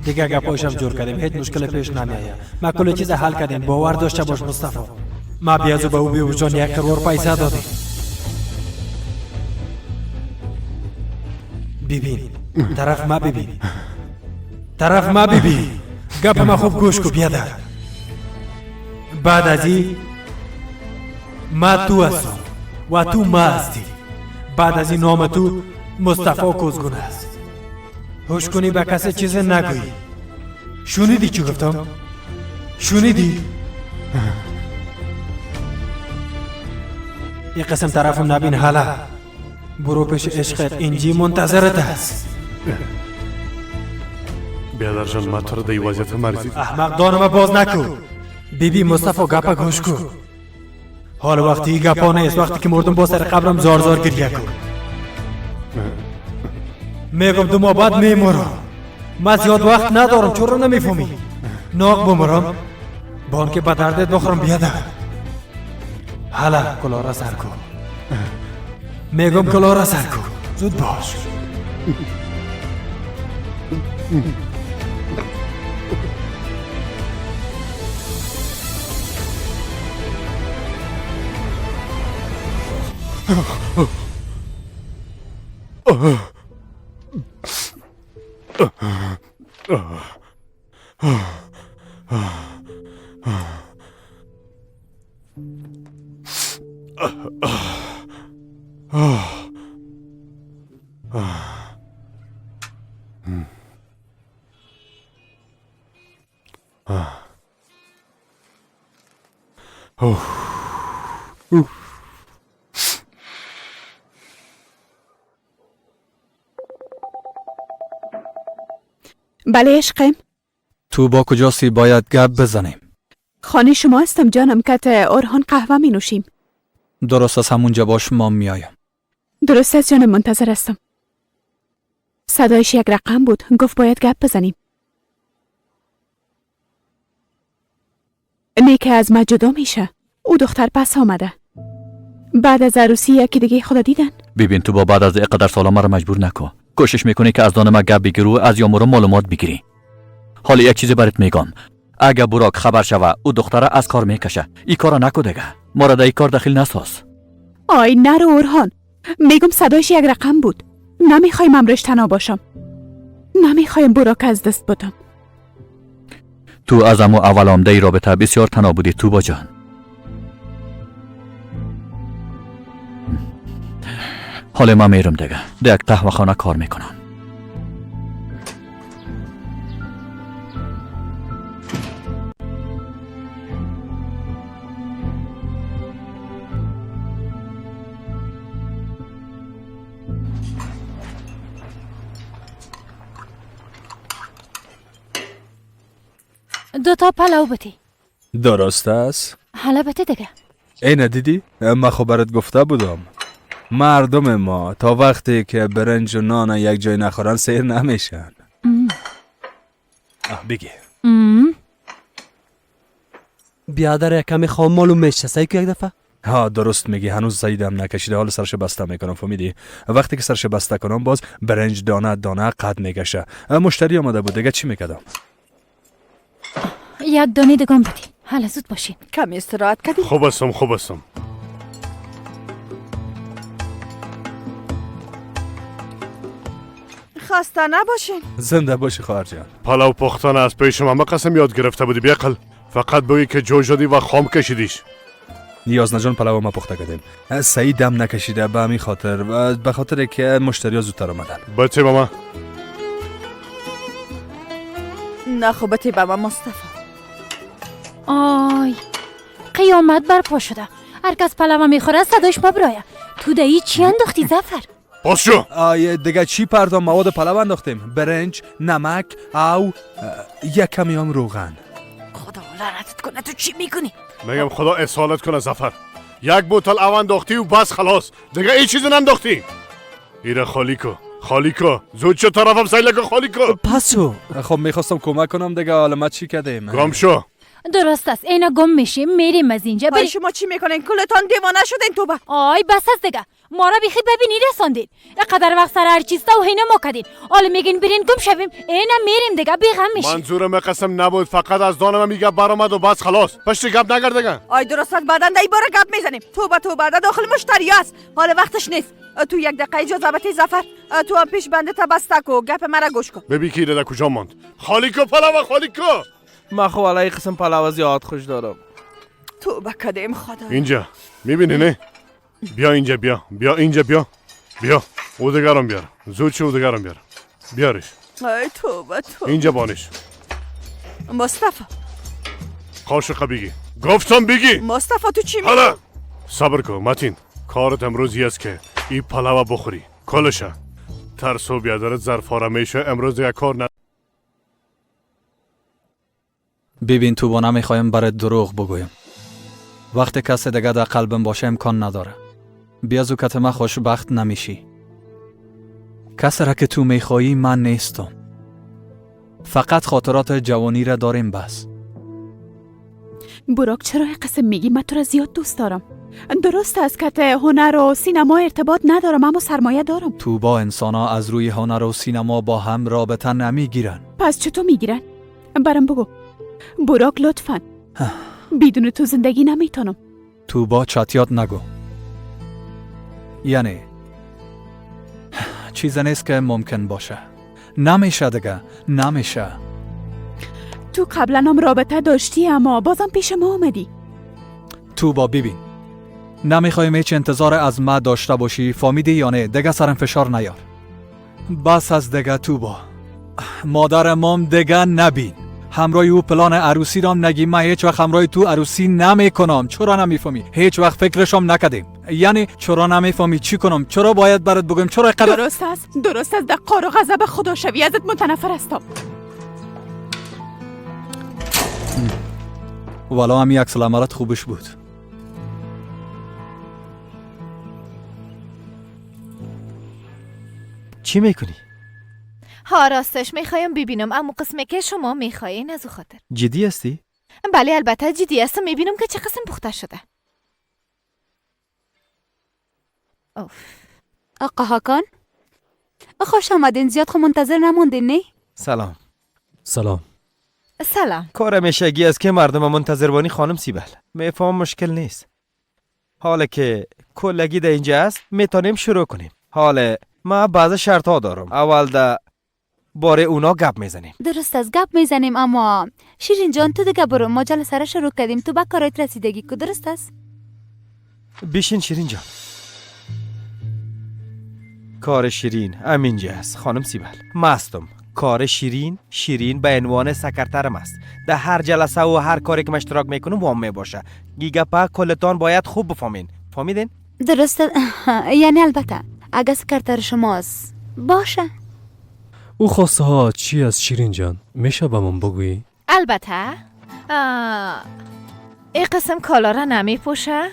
دیگه گپایشم جور کردیم، هیچ مشکل پیش نمیایه. ما کل چیز حل کردیم، باور داشته باش مصطفی. ما بیازو به او بیوجان 1 کروڑ پیسه دادیم. ببین طرف ما ببین گپ ما خوب گوش کو بیادر. بعد از این ما تو هستم و تو ما هستی. بعد از این نام تو مصطفی کوزگون است. هوش کنی به کسی چیز نگویی. شنیدی چی گفتم؟ شنیدی؟ یک قسم طرفم نبین حالا. برو پیش عشقت اینجی منتظرت است. بیادر جان ما تو رو در وضعیت مرزی احمق دانم باز نکو. بیبی مصطفی گپا گوش کو. حال وقتی گپا نیست، وقتی که مردم با سر قبرم زار زار گریه کن. میگم 2 ماه بعد میمرم. من زیاد وقت ندارم، چرا نمیفهمی؟ ناق بمرم بان که به دردت بخورم بیادر. حالا کلاه را سر کن. میگم کلاه را سر کن. زود باش. بله عشقم. تو با کجاسی باید گپ بزنیم؟ خانه شما هستم جانم، کت اورهان قهوه می نوشیم. درست از همونجا باش ما میایم. درست است جانم، منتظر هستم. صدایش یک رقم بود، گفت باید گپ بزنیم. نیکه از ما جدا میشه. او دختر پس آمده. بعد از عروسی یکی دیگه خدا دیدن. ببین تو با بعد از اینقدر سالا مرا مجبور نکن. کوشش میکنی که از دان ما گپ بگیری و از یامورا معلومات بگیری. حالا یک چیزی برات میگم. اگه براک خبر شوه او دختره از کار میکشه، این کارا نکو دیگه. ما را در این کار دخیل نساز. آی نرو اورهان. میگم صدایش یک رقم بود. نمیخوایم امرش تنها باشم. نمیخوایم براک از دست بدم. تو از امو اول آمده رابطه بسیار تنها بودی تو با جان. حالا ما میرم دیگه. در یک قهوه خانه کار میکنم. دو تا پلاو بتی. درست است؟ حالا بته دیگه. اینه دیدی؟ من خبرت گفته بودم. مردم ما تا وقتی که برنج و نان یک جای نخورن سیر نمیشن. بگی. بیادر کمی خام معلوم میشه سعی که یک دفعه؟ ها درست میگی، هنوز زایدم نکشیده، حال سرش بسته میکنم. فهمیدی؟ وقتی که سرش بسته کنم باز برنج دانه دانه قد میگشه. مشتری آمده بود دیگه چی میکردم؟ یک دانه دگم بدی. حالا زود باشین. کمی استراحت کردی؟ خوب هستم. خسته نباشین. زنده باشی خواهر جان. پلاو پختن از پیش ما قسم یاد گرفته بودی بیاقل. فقط بگی که جو شدی و خام کشیدیش. نیاز نجان پلاو ما پخته کردیم. سعی دم نکشیده به همین خاطر و به خاطر که مشتری ها زودتر آمدن. بچه ماما. نه خوبتی بابا مصطفی. آی قیامت برپا شده. هر کس پلاو میخوره صداش مبرایه. تو دایی چی انداختی زفر؟ باز شو. دیگه چی پردام مواد پلاو انداختیم؟ برنج، نمک، او یک کمی هم روغن. خدا لعنتت کنه، تو چی میکنی؟ میگم خدا اصالت کنه زفر. یک بوتل او انداختی و بس خلاص. دیگه این چیزی ننداختی. ایره خالی کو. زود شو طرفم سیله که خالی کو. پس شو. خب میخواستم کمک کنم دیگه، حالا ما چی کردیم؟ گم شو. درست است، اینا گم میشیم میریم از اینجا. شما چی میکنین؟ کلتان دیوانه شدین تو با. آی بس است دیگه. ما را بیخی ببینی رساندین. اینقدر وقت سر هر چیز تا و هینا ما کدین. حالا میگین برین گم شویم. اینا میریم دیگه بیغم میشیم. منظورم قسم نبود، فقط از دانم میگه برآمد و بس خلاص. پشت گپ نگردگن. آی درست است، بعدن دی بار گپ میزنیم. توبه ده داخل مشتری است. حالا وقتش نیست. تو یک دقیقه اجازه بده زفر. تو هم پیش بنده تا بسته کو، گپ مرا گوش کن. ببین کی در کجا ماند. خالی کو پلاوا خالی کو. من خب الان قسم پلاو زیاد خوش دارم. توبه کدیم خدا. اینجا میبینی نه؟ بیا اینجا بیا اینجا بیا اودگرم بیار. زود شو اودگرم بیار. بیارش. ای توبه. اینجا بانش. مصطفی قاشق بگی. گفتم بگی. مصطفی تو چی میگی؟ حالا صبر کن متین. کارت امروزی است که این پلاوا بخوری. کلشه. ترسو بیادرت ظرفا میشه امروز یک کار نه. ببین تو با نمیخوایم برات دروغ بگویم. وقتی کسی دیگه در قلبم باشه امکان نداره. بیا زوکت ما خوشبخت نمیشی. کسی را که تو میخوایی من نیستم. فقط خاطرات جوانی را داریم بس. براک چرا این قسم میگی؟ من تو را زیاد دوست دارم. درست است که هنر و سینما ارتباط ندارم اما سرمایه دارم. تو با انسانا از روی هنر و سینما با هم رابطه نمیگیرن. پس چطور میگیرن؟ برام بگو. براک لطفاً. بدون تو زندگی نمیتونم. تو با چتیات نگو. یعنی چیز نیست که ممکن باشه. نمیشه دیگه. نمیشه. تو قبلا هم رابطه داشتی اما بازم پیش ما آمدی. تو با ببین. نمیخوایم هیچ انتظار از ما داشته باشی. فهمیدی یا نه؟ دیگه سرم فشار نیار. بس از دیگه تو با. مادر مام دیگه نبین. همراه او پلان عروسی رام نگی. من هیچ وقت همراه تو عروسی نمیکنم. چرا نمیفهمی؟ هیچ وقت فکرشم نکردیم. یعنی چرا نمیفهمی چی کنم؟ چرا باید برات بگم؟ چرا قدر درست است در قار و غضب خدا شوی. ازت متنفر هستم. والا همی عکس العملت خوبش بود. چی میکنی؟ ها راستش میخوایم ببینم اما قسمه که شما میخواین از او خاطر. جدی هستی؟ بله البته جدی هستم. میبینم که چه قسم پخته شده. آقا هاکان خوش آمدین. زیاد خود منتظر نموندین نه؟ سلام. سلام. کار همیشگی است که مردم منتظر بانی خانم سیبل. میفهم مشکل نیست. حالا که کلگی در اینجا است میتونیم شروع کنیم. حالا ما بعض شرط ها دارم. اول ده باره اونا گپ میزنیم. درست از گپ میزنیم اما شیرین جان تو دیگه برو. ما جلسه را شروع کردیم. تو با کارت رسیدگی کو. درست است؟ بیشین شیرین جان. کار شیرین همینجا است خانم سیبل. مستم. کار شیرین به عنوان سکرترم است. در هر جلسه و هر کاری که من اشتراک میکنم وام میباشه. گیگپا کلتان باید خوب بفهمین. فهمیدین؟ درست. یعنی البته اگه سکرتر شماست باشه. او خواسته ها چی از شیرین جان؟ میشه با من بگویی؟ البته این قسم کالا را نمیپوشه.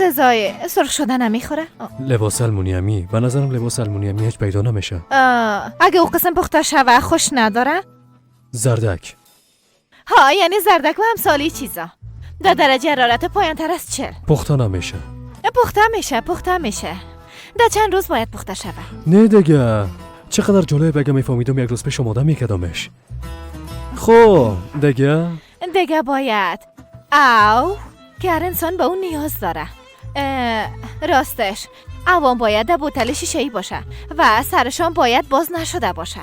غذای سرخ شده نمیخوره. لباس المونیمی. به نظرم لباس المونیمی هیچ پیدا نمیشه. اگه او قسم پخته شوه خوش نداره. زردک. ها یعنی زردک و همسالی چیزا. در درجه حرارت پایان تر از 40. پخته نمیشه. پخته میشه. در چند روز باید پخته شوه. نه دیگه. چقدر جالب بگم میفهمیدم یک روز پیش آماده میکردمش. خب دیگه باید که هر انسان به اون نیاز داره. راستش اوان باید در بوتل شیشه‌ای باشه و سرشان باید باز نشده باشه.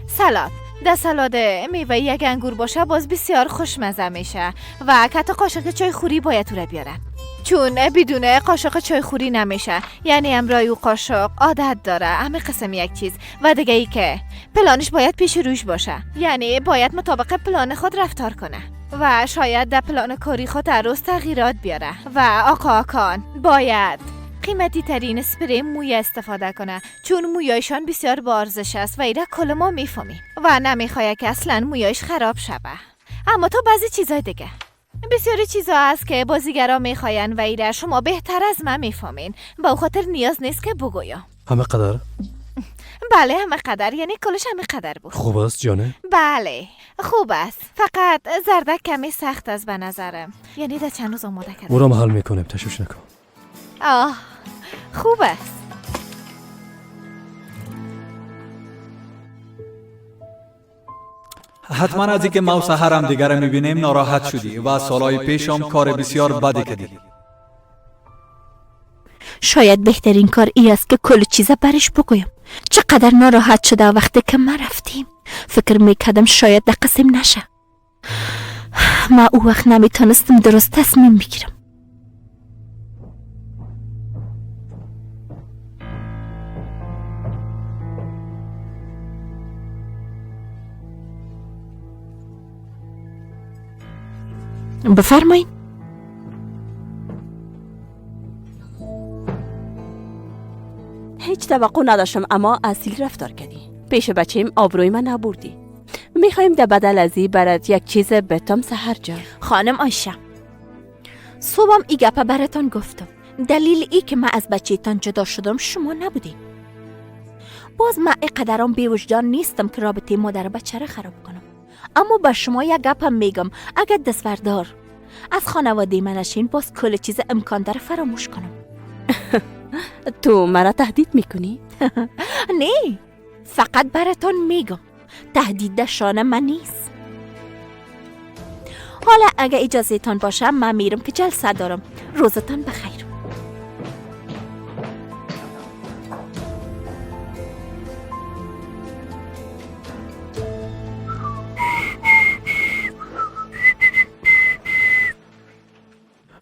سلات. در سالاد میوه یک انگور باشه باز بسیار خوشمزه میشه و حتی قاشق چای خوری باید تو را بیارن. چون بدون قاشق چای خوری نمیشه. یعنی امرای او قاشق عادت داره همه قسم یک چیز و دیگه ای که پلانش باید پیش روش باشه. یعنی باید مطابق پلان خود رفتار کنه و شاید در پلان کاری خود هر روز تغییرات بیاره. و آقا آکان باید قیمتی ترین اسپری موی استفاده کنه چون مویایشان بسیار با ارزش است و ایره کل ما میفهمیم و نمیخواد که اصلا مویایش خراب شوه. اما تو بعضی چیزای دیگه بسیاری چیزا هست که بازیگرا میخواین و ایره شما بهتر از من میفهمین. با او خاطر نیاز نیست که بگویم. همه قدر؟ بله همه قدر. یعنی کلش همه قدر بود. خوب است جانه؟ بله خوب است. فقط زردک کمی سخت است به نظرم. یعنی در چند روز آماده کردم. برام حل میکنم تشویش نکن. خوب است. حتما از اینکه ما و سحر هم دیگر میبینیم ناراحت شدی و سالهای پیش هم کار بسیار بدی کردی. شاید بهترین کار ای است که کل چیزا برش بگویم. چقدر ناراحت شده وقتی که ما رفتیم. فکر میکردم شاید در قسم نشه. ما او وقت نمیتونستم درست تصمیم بگیرم. بفرمایید. هیچ توقع نداشتم اما اصیل رفتار کردی. پیش بچه‌ام آبروی من نبردی. میخوایم در بدل از این برات یک چیز بتم سحر جان. خانم آیشه، صبحم ای گپه براتان گفتم. دلیل ای که من از بچه‌تان جدا شدم شما نبودین. باز من اینقدرام بی‌وجدان نیستم که رابطه مادر بچه را خراب کنم. اما با شما یک گپم میگم، اگر دستوردار از خانواده منشین باز کل چیز امکان داره فراموش کنم. تو مرا تهدید میکنی؟ نه، فقط براتون میگم تهدید در شان من نیست. حالا اگه اجازه تان باشه من میرم که جلسه دارم. روزتان بخیر.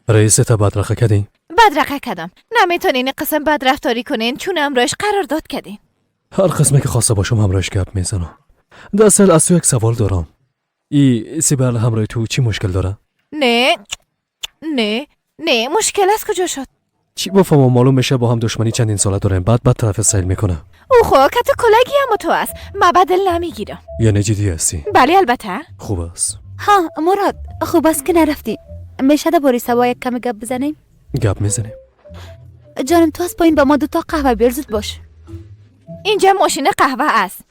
رئیس تا بدرخه کردی؟ بدرقه کردم. نمیتونین قسم بدرفتاری کنین چون امروش قرارداد کردین. هر قسمی که خواسته باشم همراهش گپ میزنم. در اصل از تو یک سوال دارم. ای سیبل همراه تو چی مشکل داره؟ نه مشکل از کجا شد؟ چی بفهمم معلوم میشه با هم دشمنی چندین ساله داریم بعد طرف سیل میکنه. او خو که تو کلگی هم تو است. ما بدل نمیگیرم. یعنی جدی هستی؟ بله البته. خوب است. ها مراد خوب است که نرفتی. میشه در باری سوا یک کمی گپ بزنیم؟ گپ میزنیم. جانم تو از پایین با ما 2 قهوه بیار زود باش. اینجا ماشین قهوه است.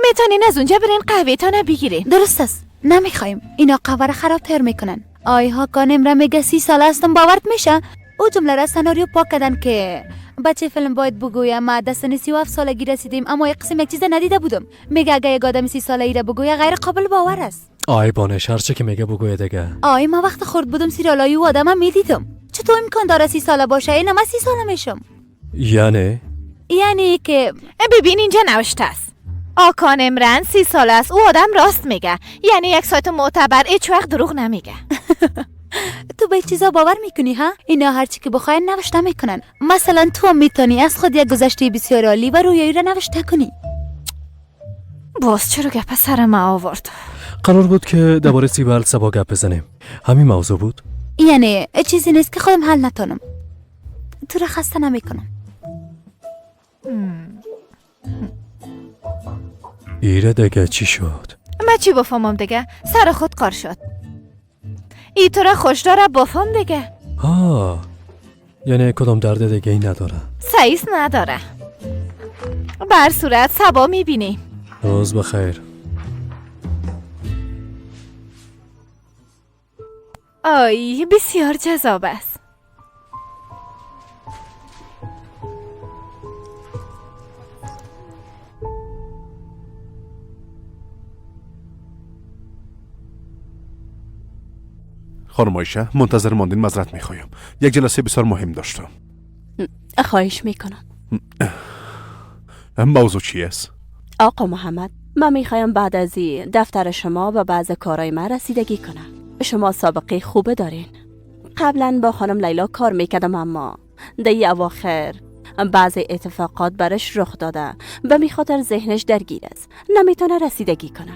میتونین از اونجا برین قهوه تانه بگیرین. درست است. نمیخوایم. اینا قهوه را خرابتر میکنن. آی ها کانم را میگه 30 سال هستم باورت میشه؟ او جمله را سناریو پاک کردن که بچه فیلم باید بگویم ما دستن 37 سالگی رسیدیم اما یک قسم یک چیز ندیده بودم. میگه اگه یک آدم 30 ساله ای را بگویه غیر قابل باور است. آی بانش هرچه که میگه بگویه دیگه. آی ما وقت خورد بودم سیرالای او آدم میدیدم. چطور امکان داره 30 ساله باشه؟ اینا من 30 ساله میشم. یعنی که ببین اینجا نوشته است. آکان امران 30 ساله است. او آدم راست میگه. یعنی یک سایت معتبر هیچ وقت دروغ نمیگه. تو به چیزا باور میکنی ها؟ اینا هرچی که بخواین نوشته میکنن. مثلا تو میتونی از خود یک گذشته بسیار عالی و رویایی را نوشته کنی. باز چرا گپ سر ما آورد؟ قرار بود که درباره سیبل سبا گپ بزنیم. همین موضوع بود. یعنی چیزی نیست که خودم حل نتونم. تو را خسته نمیکنم. ایره دیگه چی شد؟ من چی بفهمم دیگه؟ سر خود کار شد. ای تو را خوش داره بفهم دیگه. یعنی کدام درد دیگه ای نداره؟ سعیس نداره. بر صورت سبا میبینی. روز بخیر. آی بسیار جذاب است. خانم آیشه منتظر ماندین معذرت میخوایم. یک جلسه بسیار مهم داشتم. خواهش میکنم. موضوع چی است؟ آقا محمد من میخوایم بعد از این دفتر شما و بعض کارهای من رسیدگی کنم. شما سابقه خوبه دارین. قبلا با خانم لیلا کار میکردم اما دی اواخر بعضی اتفاقات برش رخ داده و میخاطر ذهنش درگیر است. نمیتونه رسیدگی کنه.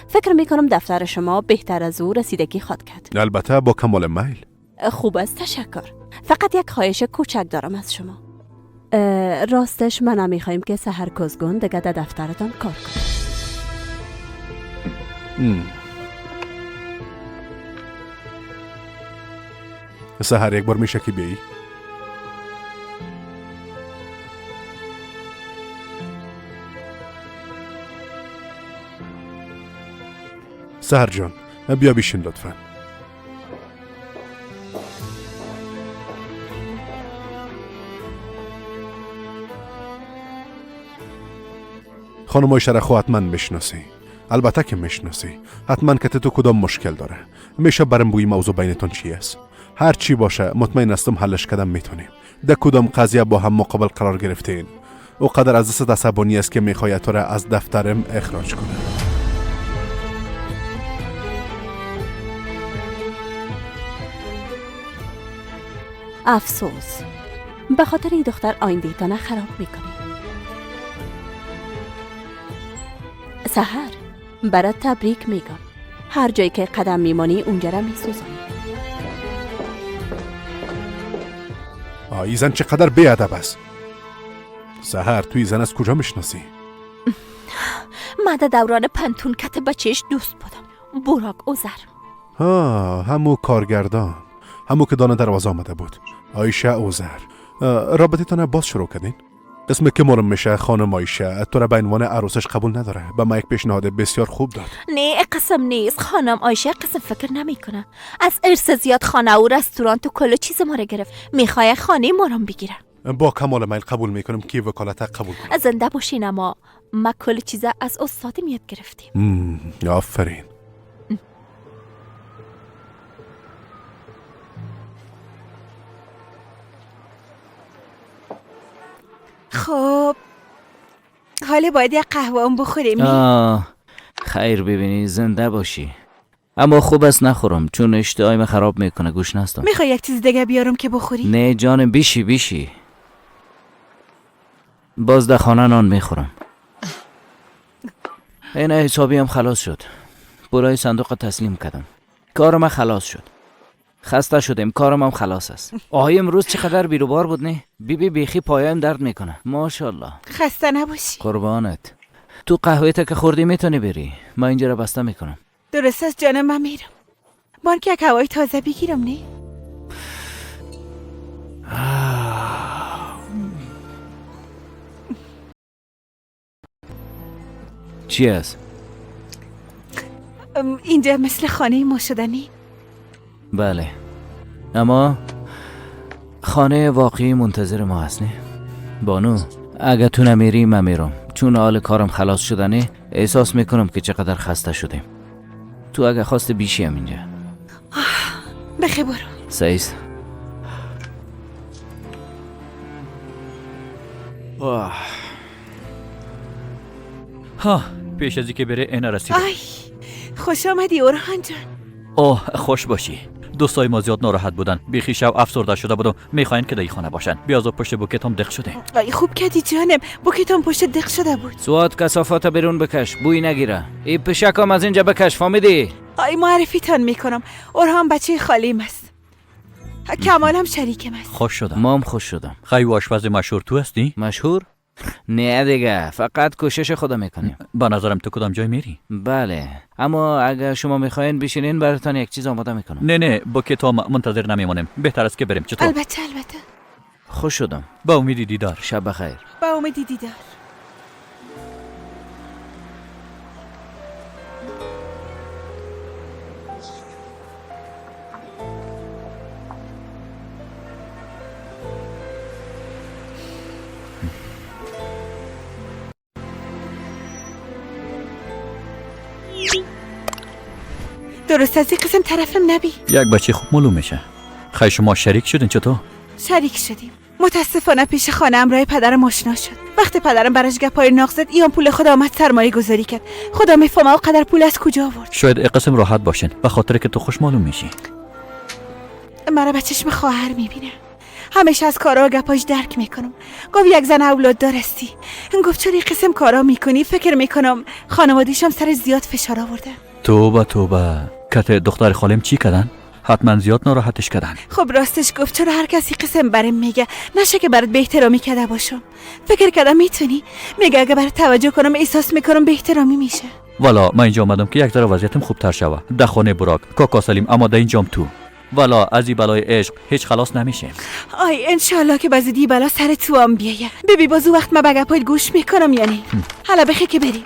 فکر میکنم دفتر شما بهتر از او رسیدگی خواد کرد. البته با کمال میل. خوب است تشکر. فقط یک خواهش کوچک دارم از شما. راستش من نمیخوایم که سحر کزگون دیگه در دفترتان کار کنه. سحر یک بار میشه که بیایی؟ سحر جان بیا بیشین لطفا. خانم آیشه را خو حتما میشناسی. البته که میشناسی. حتما که تو کدام مشکل داره. میشه برام بگی موضوع بینتون چی است؟ هر چی باشه مطمئن هستم حلش کردن میتونیم. در کدام قضیه با هم مقابل قرار گرفتین؟ او قدر از دست عصبانی است که میخواد تو را از دفترم اخراج کنه. افسوس به خاطر این دختر آینده تانه خراب میکنی. سحر برات تبریک میگم. هر جایی که قدم میمانی اونجا را میسوزانی. این زن چقدر بیادب است. سحر توی زن از کجا میشناسی؟ من در دوران پنتون کت بچهش دوست بودم. براک اوزر. همو کارگردان، همو که دانه دروازه آمده بود. آیشه اوزر. رابطتان باز شروع کردین؟ اسم که مرم میشه خانم آیشه تو را به عنوان عروسش قبول نداره. به ما یک پیشنهاد بسیار خوب داد. نه قسم نیست. خانم آیشه قسم فکر نمیکنه. از ارث زیاد خانه و رستوران تو کل چیز ما را گرفت. میخوای خانه مرم بگیره. با کمال میل قبول میکنم که وکالت قبول کنم. زنده باشین اما ما کل چیز از استادم یاد گرفتیم. آفرین. خب حالا باید یک قهوه هم بخوریم. خیر ببینی زنده باشی. اما خوب است نخورم چون اشتهایم خراب میکنه. گوش نستم. میخوای یک چیز دیگه بیارم که بخوری؟ نه جانم بیشی. باز در خانه نان میخورم. این حسابی هم خلاص شد. برای صندوق تسلیم کردم. کارم خلاص شد. خسته شدم. کارم هم خلاص است. آهای امروز چقدر بیروبار بود نه؟ بیخی پایم درد میکنه. ماشاءالله. خسته نباشی. قربانت. تو قهوه تا که خوردی میتونی بری. ما اینجا را بسته میکنم. درست است جانم. من میرم. بار که یک هوای تازه بگیرم نه؟ چی است؟ اینجا مثل خانه ما شدنی؟ بله. اما خانه واقعی منتظر ما هست نه؟ بانو اگه تو نمیری من میرم. چون حال کارم خلاص شدنه احساس میکنم که چقدر خسته شدیم. تو اگه خواست بیشی هم اینجا. بخی برو. سعیست. پیش از که بره اینا رسید. خوش آمدی اورهان جان. خوش باشی. دوستای ما زیاد ناراحت بودن. بیخی شب افسرده شده بود و میخواین که در خانه باشن. بیازو پشت بوکتم دق شده. خوب کردی جانم. بوکتم پشت دق شده بود. سواد کثافات بیرون بکش. بوی نگیره. این پشکم از اینجا بکش. فهمیدی؟ معرفیتان میکنم. اورهان بچه خالیم است. کمال هم شریکم است. خوش شدم. ما هم خوش شدم. خیلی آشپز مشهور تو هستی؟ مشهور؟ نه دیگه فقط کوشش خدا میکنیم. با نظرم تو کدام جای میری؟ بله اما اگه شما میخواین بشینین براتون یک چیز آماده میکنم. نه با که تو منتظر نمیمونیم. بهتر است که بریم. چطور؟ البته. خوش شدم. با امید دیدار. شب بخیر. با امید دیدار. درست از این قسم طرفم نبی. یک بچه خوب معلوم میشه. خیلی شما شریک شدین چطور؟ شریک شدیم. متاسفانه پیش خانه‌ام رای پدرم آشنا شد. وقتی پدرم براش گپای ناق زد ایام پول خود آمد سرمایه گذاری کرد. خدا میفهمه او قدر پول از کجا آورد. شاید این قسم راحت باشین به خاطر که تو خوش معلوم میشی. مرا به چشم خواهر میبینه. همیشه از کارا و گپاش درک میکنم. گفت یک زن اولاد دارستی. گفت چرا این قسم کارا میکنی؟ فکر میکنم خانواده‌شم سر زیاد فشار آورده. توبه. کت دختر خالم چی کردن؟ حتما زیاد ناراحتش کردن. خب راستش گفت چرا هر کسی قسم برم میگه نشه که برات به احترامی کرده باشم. فکر کردم میتونی. میگه اگه برات توجه کنم احساس میکنم به احترامی میشه. والا من اینجا اومدم که یک ذره وضعیتم خوبتر شوه. در خانه براک کاکا سلیم اما در اینجام تو. والا از این بلای عشق هیچ خلاص نمیشه. انشالله که بازی بلا سر تو هم بیایه. ببی بازو وقت ما به گپایت گوش میکنم یعنی. حالا بخی که بریم.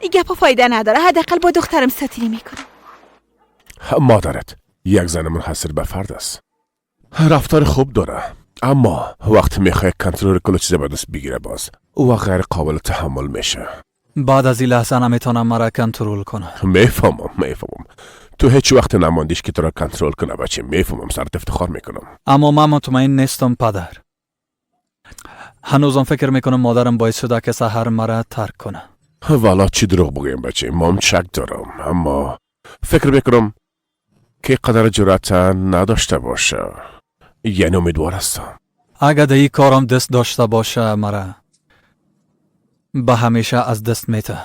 این گپا فایده نداره. حداقل با دخترم ساتیری میکنم. مادرت یک زن منحصر به فرد است. رفتار خوب داره اما وقت میخواد کنترل کل چیز به دست بگیره باز او غیر قابل تحمل میشه. بعد از این لحظه نمیتونم مرا کنترل کنم. میفهمم. تو هیچ وقت نماندیش که تو را کنترل کنه بچه. میفهمم، سرت افتخار میکنم. اما من مطمئن نیستم پدر. هنوزم فکر میکنم مادرم باعث شده که سحر مرا ترک کنه. والا چی دروغ بگویم بچه، مام شک دارم، اما فکر میکنم که قدر جرأت نداشته باشه. یعنی امیدوار هستم اگر در این کارم دست داشته باشه مرا به همیشه از دست میته.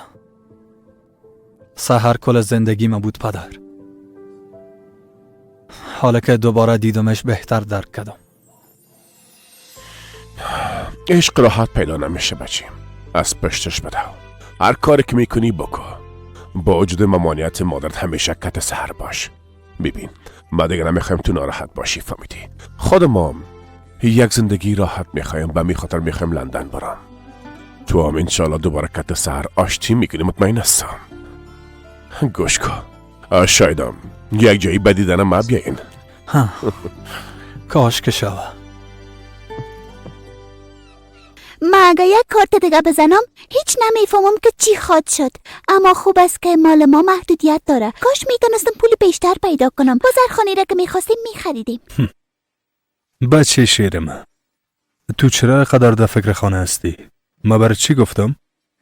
سحر کل زندگی ما بود پدر. حالا که دوباره دیدمش بهتر درک کردم. عشق راحت پیدا نمیشه بچه، از پشتش بده. هر کاری که میکنی بکن، با وجود ممانعت مادرت همیشه کت سحر باش. ببین ما دیگه نمیخوایم تو ناراحت باشی، فهمیدی؟ خود مام یک زندگی راحت میخوایم، به می خاطر میخوایم لندن برم. تو هم انشالله دوباره کت سحر آشتی میکنی، مطمئن هستم. گوش کن، شایدم یک جایی بدیدن ما بیاین. کاش که شوه. من اگه یک کارت دیگه بزنم هیچ نمیفهمم که چی خواد شد، اما خوب است که مال ما محدودیت داره. کاش میتونستم پول بیشتر پیدا کنم، بازرخانی را که میخواستیم میخریدیم. بچه شیر من، تو چرا قدر در فکر خانه هستی؟ ما برای چی گفتم؟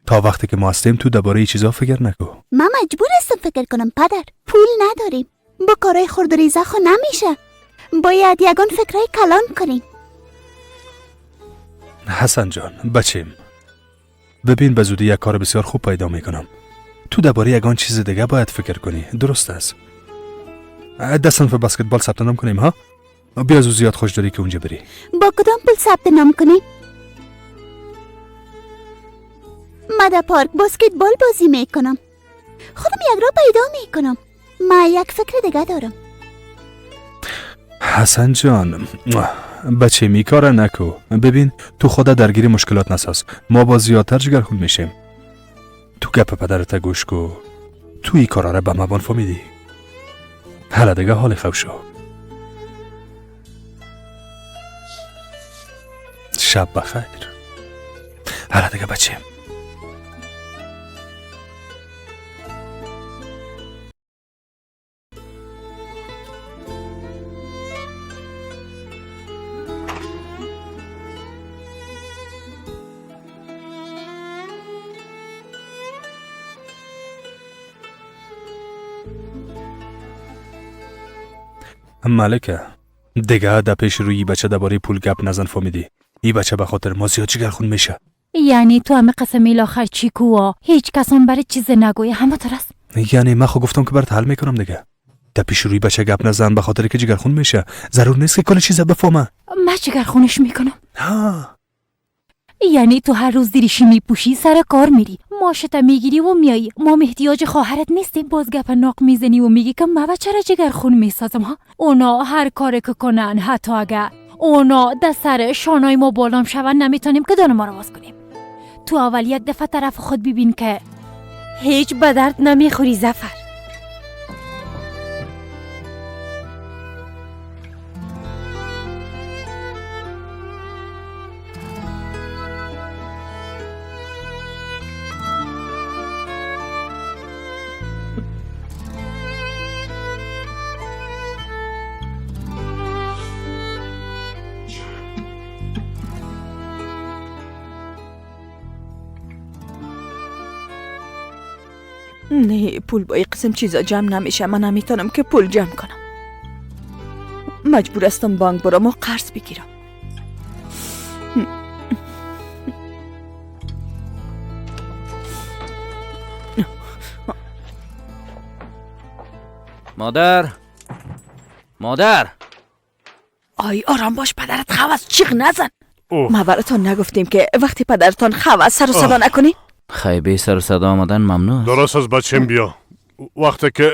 تا وقتی که ما هستیم تو درباره چیزا فکر نکو. من مجبور هستم فکر کنم پدر، پول نداریم، با کارهای خردریزه خو نمیشه، باید یگان فکرهای کلان کنیم. حسن جان بچیم، ببین به زودی یک کار بسیار خوب پیدا میکنم. تو درباره یگان چیز دیگه باید فکر کنی، درست است؟ ده صنف بسکتبال ثبت نام کنیم ها؟ بیا زو زیاد خوش داری که اونجا بری. با کدام پول ثبت نام کنیم؟ من در پارک بسکتبال بازی میکنم، خودم یک را پیدا میکنم. من یک فکر دیگه دارم. حسن جان بچه می کار نکو. ببین تو خدا درگیری مشکلات نساز، ما با زیادتر جگرخون میشیم. تو گپ پدرت گوش کو، تو ای کارا را به مبان فهمیدی. حالا دیگه حال خوب شو. شب بخیر. حالا دیگه بچه. ملکه دیگه در پیش روی بچه درباره پول گپ نزن، فهمیدی؟ این بچه به خاطر ما زیاد جگرخون میشه. یعنی تو همه قسم آخر چی کوه؟ هیچ کسان برای چیز نگویه، همه درست؟ یعنی من خود گفتم که برات حل میکنم دیگه. در پیش روی بچه گپ نزن به خاطر که جگرخون میشه. ضرور نیست که کل چیزا بفهمه. من جگرخونش میکنم. ها یعنی تو هر روز دیریشی میپوشی، سر کار میری، ماشتا میگیری و میایی، ما محتیاج خواهرت نیستیم، باز گپ ناق میزنی و میگی که من بچه را جگرخون میسازم ها. اونا هر کاری که کنن، حتی اگه اونا در سر شانای ما بالام شون، نمیتونیم که دانه ما رو باز کنیم. تو اول یک دفعه طرف خود ببین که هیچ به درد نمیخوری ظفر. نه پول با این قسم چیزا جمع نمیشه. من نمیتونم که پول جمع کنم. مجبور هستم بانک برم و قرض بگیرم. مادر آی آرام باش پدرت خواست چیغ نزن. ما براتون نگفتیم که وقتی پدرتان خواست سر و صدا نکنی؟ خیبه سر و صدا آمدن ممنوع. درست از بچم بیا. وقتی که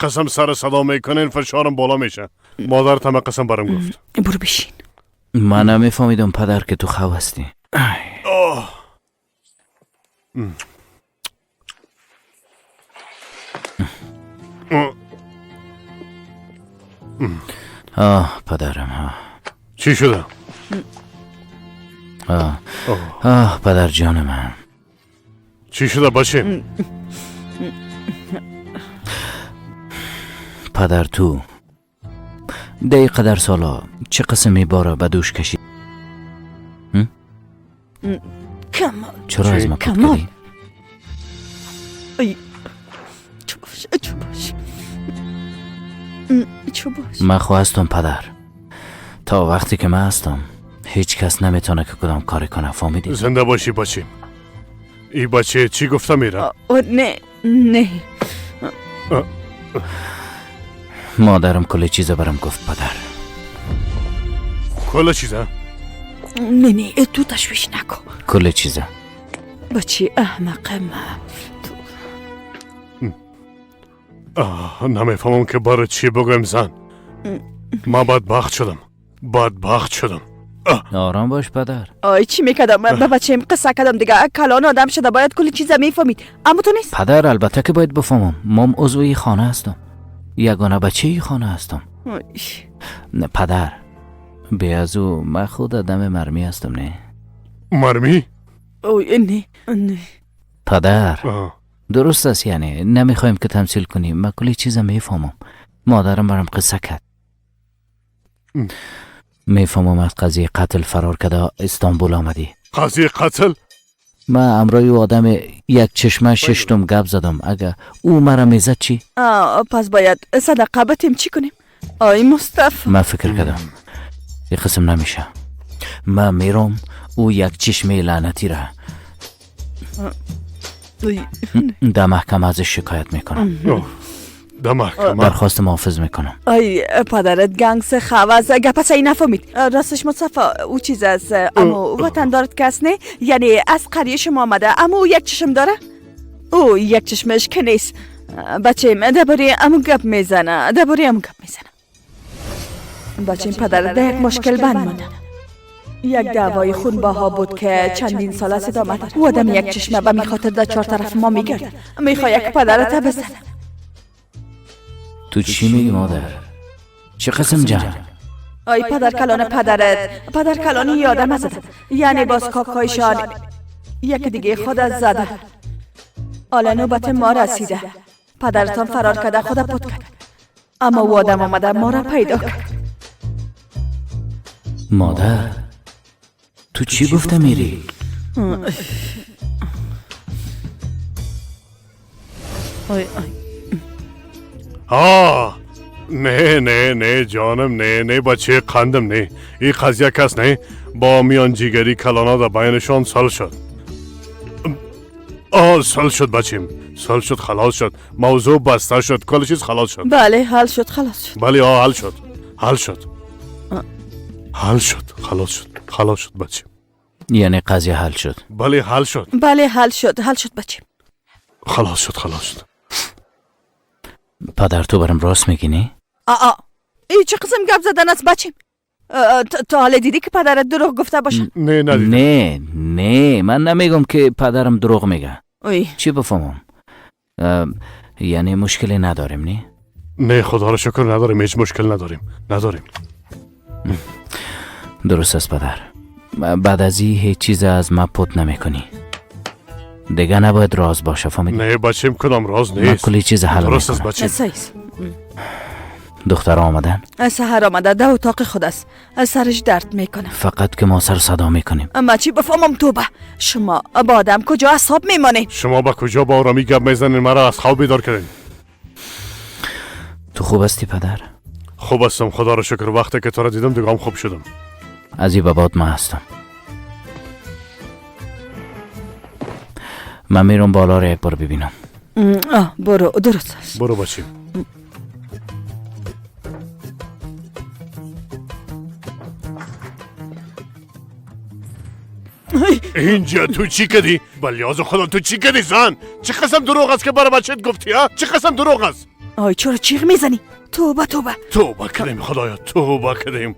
قسم سر صدا میکنین فشارم بالا میشه. مادرت هم قسم برام گفت. برو بشین. من نمیفهمیدم پدر که تو خو هستی. پدرم. چی شده؟ پدر جان من. چی شده بچه؟ پدر تو دی قدر سالا چه قسمی بارا به دوش کشید؟ کمال چرا از ما پد کمال کردی؟ ای چو باش چو باش چو باش من خواستم پدر تا وقتی که من هستم هیچ کس نمیتونه که کدام کاری کنه فهمیدی؟ زنده باشی بچه. ای بچه چی گفته میره؟ نه نه مادرم کل چیزا برام گفت پدر. کل چیزا؟ نه نه تو تشویش نکن. کل چیزا بچه احمق ما نمیفهمم که برای چی بگویم زن. من بدبخت شدم. آرام باش پدر. آی چی میکردم من به بچه‌م قصه کردم دیگه کلان آدم شده باید کلی چیزا میفهمید اما تو نیست. پدر البته که باید بفهمم مام عضوی خانه هستم یگانه بچه ای خانه هستم. نه پدر به از او من خود آدم مرمی هستم. نه مرمی؟ اوی نه پدر درست است یعنی نمیخوایم که تمثیل کنیم من کلی چیزا میفهمم. مادرم برام قصه کرد میفهمم از قضیه قتل فرار کده استانبول آمدی. قضیه قتل؟ من امرای او آدم یک چشمه ششتم گپ زدم اگه او مرا میزد چی؟ پس باید صدقه بتیم چی کنیم؟ آی مصطفی من فکر کردم یه قسم نمیشه. من میرم او یک چشمه لعنتی را در محکمه ازش شکایت میکنم. در محکمه؟ درخواست محافظ میکنم. آی پدرت گنگس خواز گپه سایی نفهمید. راستش مصطفی او چیز است اما وطن دارد کس نه یعنی از قریه شما آمده اما او یک چشم داره. او یک چشمش که نیست. بچه درباره امو گپ میزنه بچه پدرت در یک مشکل بند مانده. یک دعوای خونباها بود که چندین سال است ادامه دارد. او آدم یک چشمه و میخاطر در چهار طرف ما میگرد. میخواه یک پدرت بزنه. تو چی میگی مادر؟ چه قسم جنگ؟ آی پدر کلانی یادم زده یعنی باز کاکایشان یک دیگه خود از زده. حالا نوبت ما رسیده. پدرتان فرار کرده خود پد کرد اما او آدم آمده ما را پیدا کرد. مادر تو چی گفته میری؟ نه جانم نه بچه قندم نه. این قضیه کس نه با میان جیگری کلانا در بینشان سال شد. سال شد بچیم سال شد خلاص شد موضوع بسته شد کل چیز خلاص شد. بله حل شد خلاص شد. بله حل شد خلاص شد بچیم. یعنی قضیه حل شد؟ بله حل شد بچیم. خلاص شد. پدر تو برام راست میگینی؟ ای چه قسم گپ زدن است بچیم؟ تا حالا دیدی که پدرت دروغ گفته باشه؟ نه ندیدم. نه من نمیگم که پدرم دروغ میگه. چی بفهمم؟ یعنی مشکلی نداریم نه؟ نه خدا رو شکر نداریم. هیچ مشکل نداریم. درست است پدر. بعد از این هیچ چیز از ما پد نمیکنی. دیگه نباید راز باشه فهمیدی؟ نه بچیم کدام راز نیست. من کلی چیز حل درست است میکنم. بچیم. دختر آمدن؟ سهر آمده در اتاق خود است. سرش درد میکنه. فقط که ما سر صدا میکنیم. اما چی بفهمم توبه. شما با آدم کجا اصحاب میمانه؟ شما با کجا با آرامی گپ میزنین مرا از خواب بیدار کردین. تو خوب هستی پدر؟ خوب هستم خدا رو شکر. وقتی که تو را دیدم دیگه هم خوب شدم. از این بابات من هستم. من میرم بالا رو یک بار ببینم. برو درست است. برو بچیم. اینجا تو چی کردی؟ بلیاز خدا تو چی کردی زن؟ چه قسم دروغ است که برای بچت گفتی ها؟ چه قسم دروغ است؟ آی چرا چیغ میزنی؟ توبه کردیم خدایا توبه کردیم.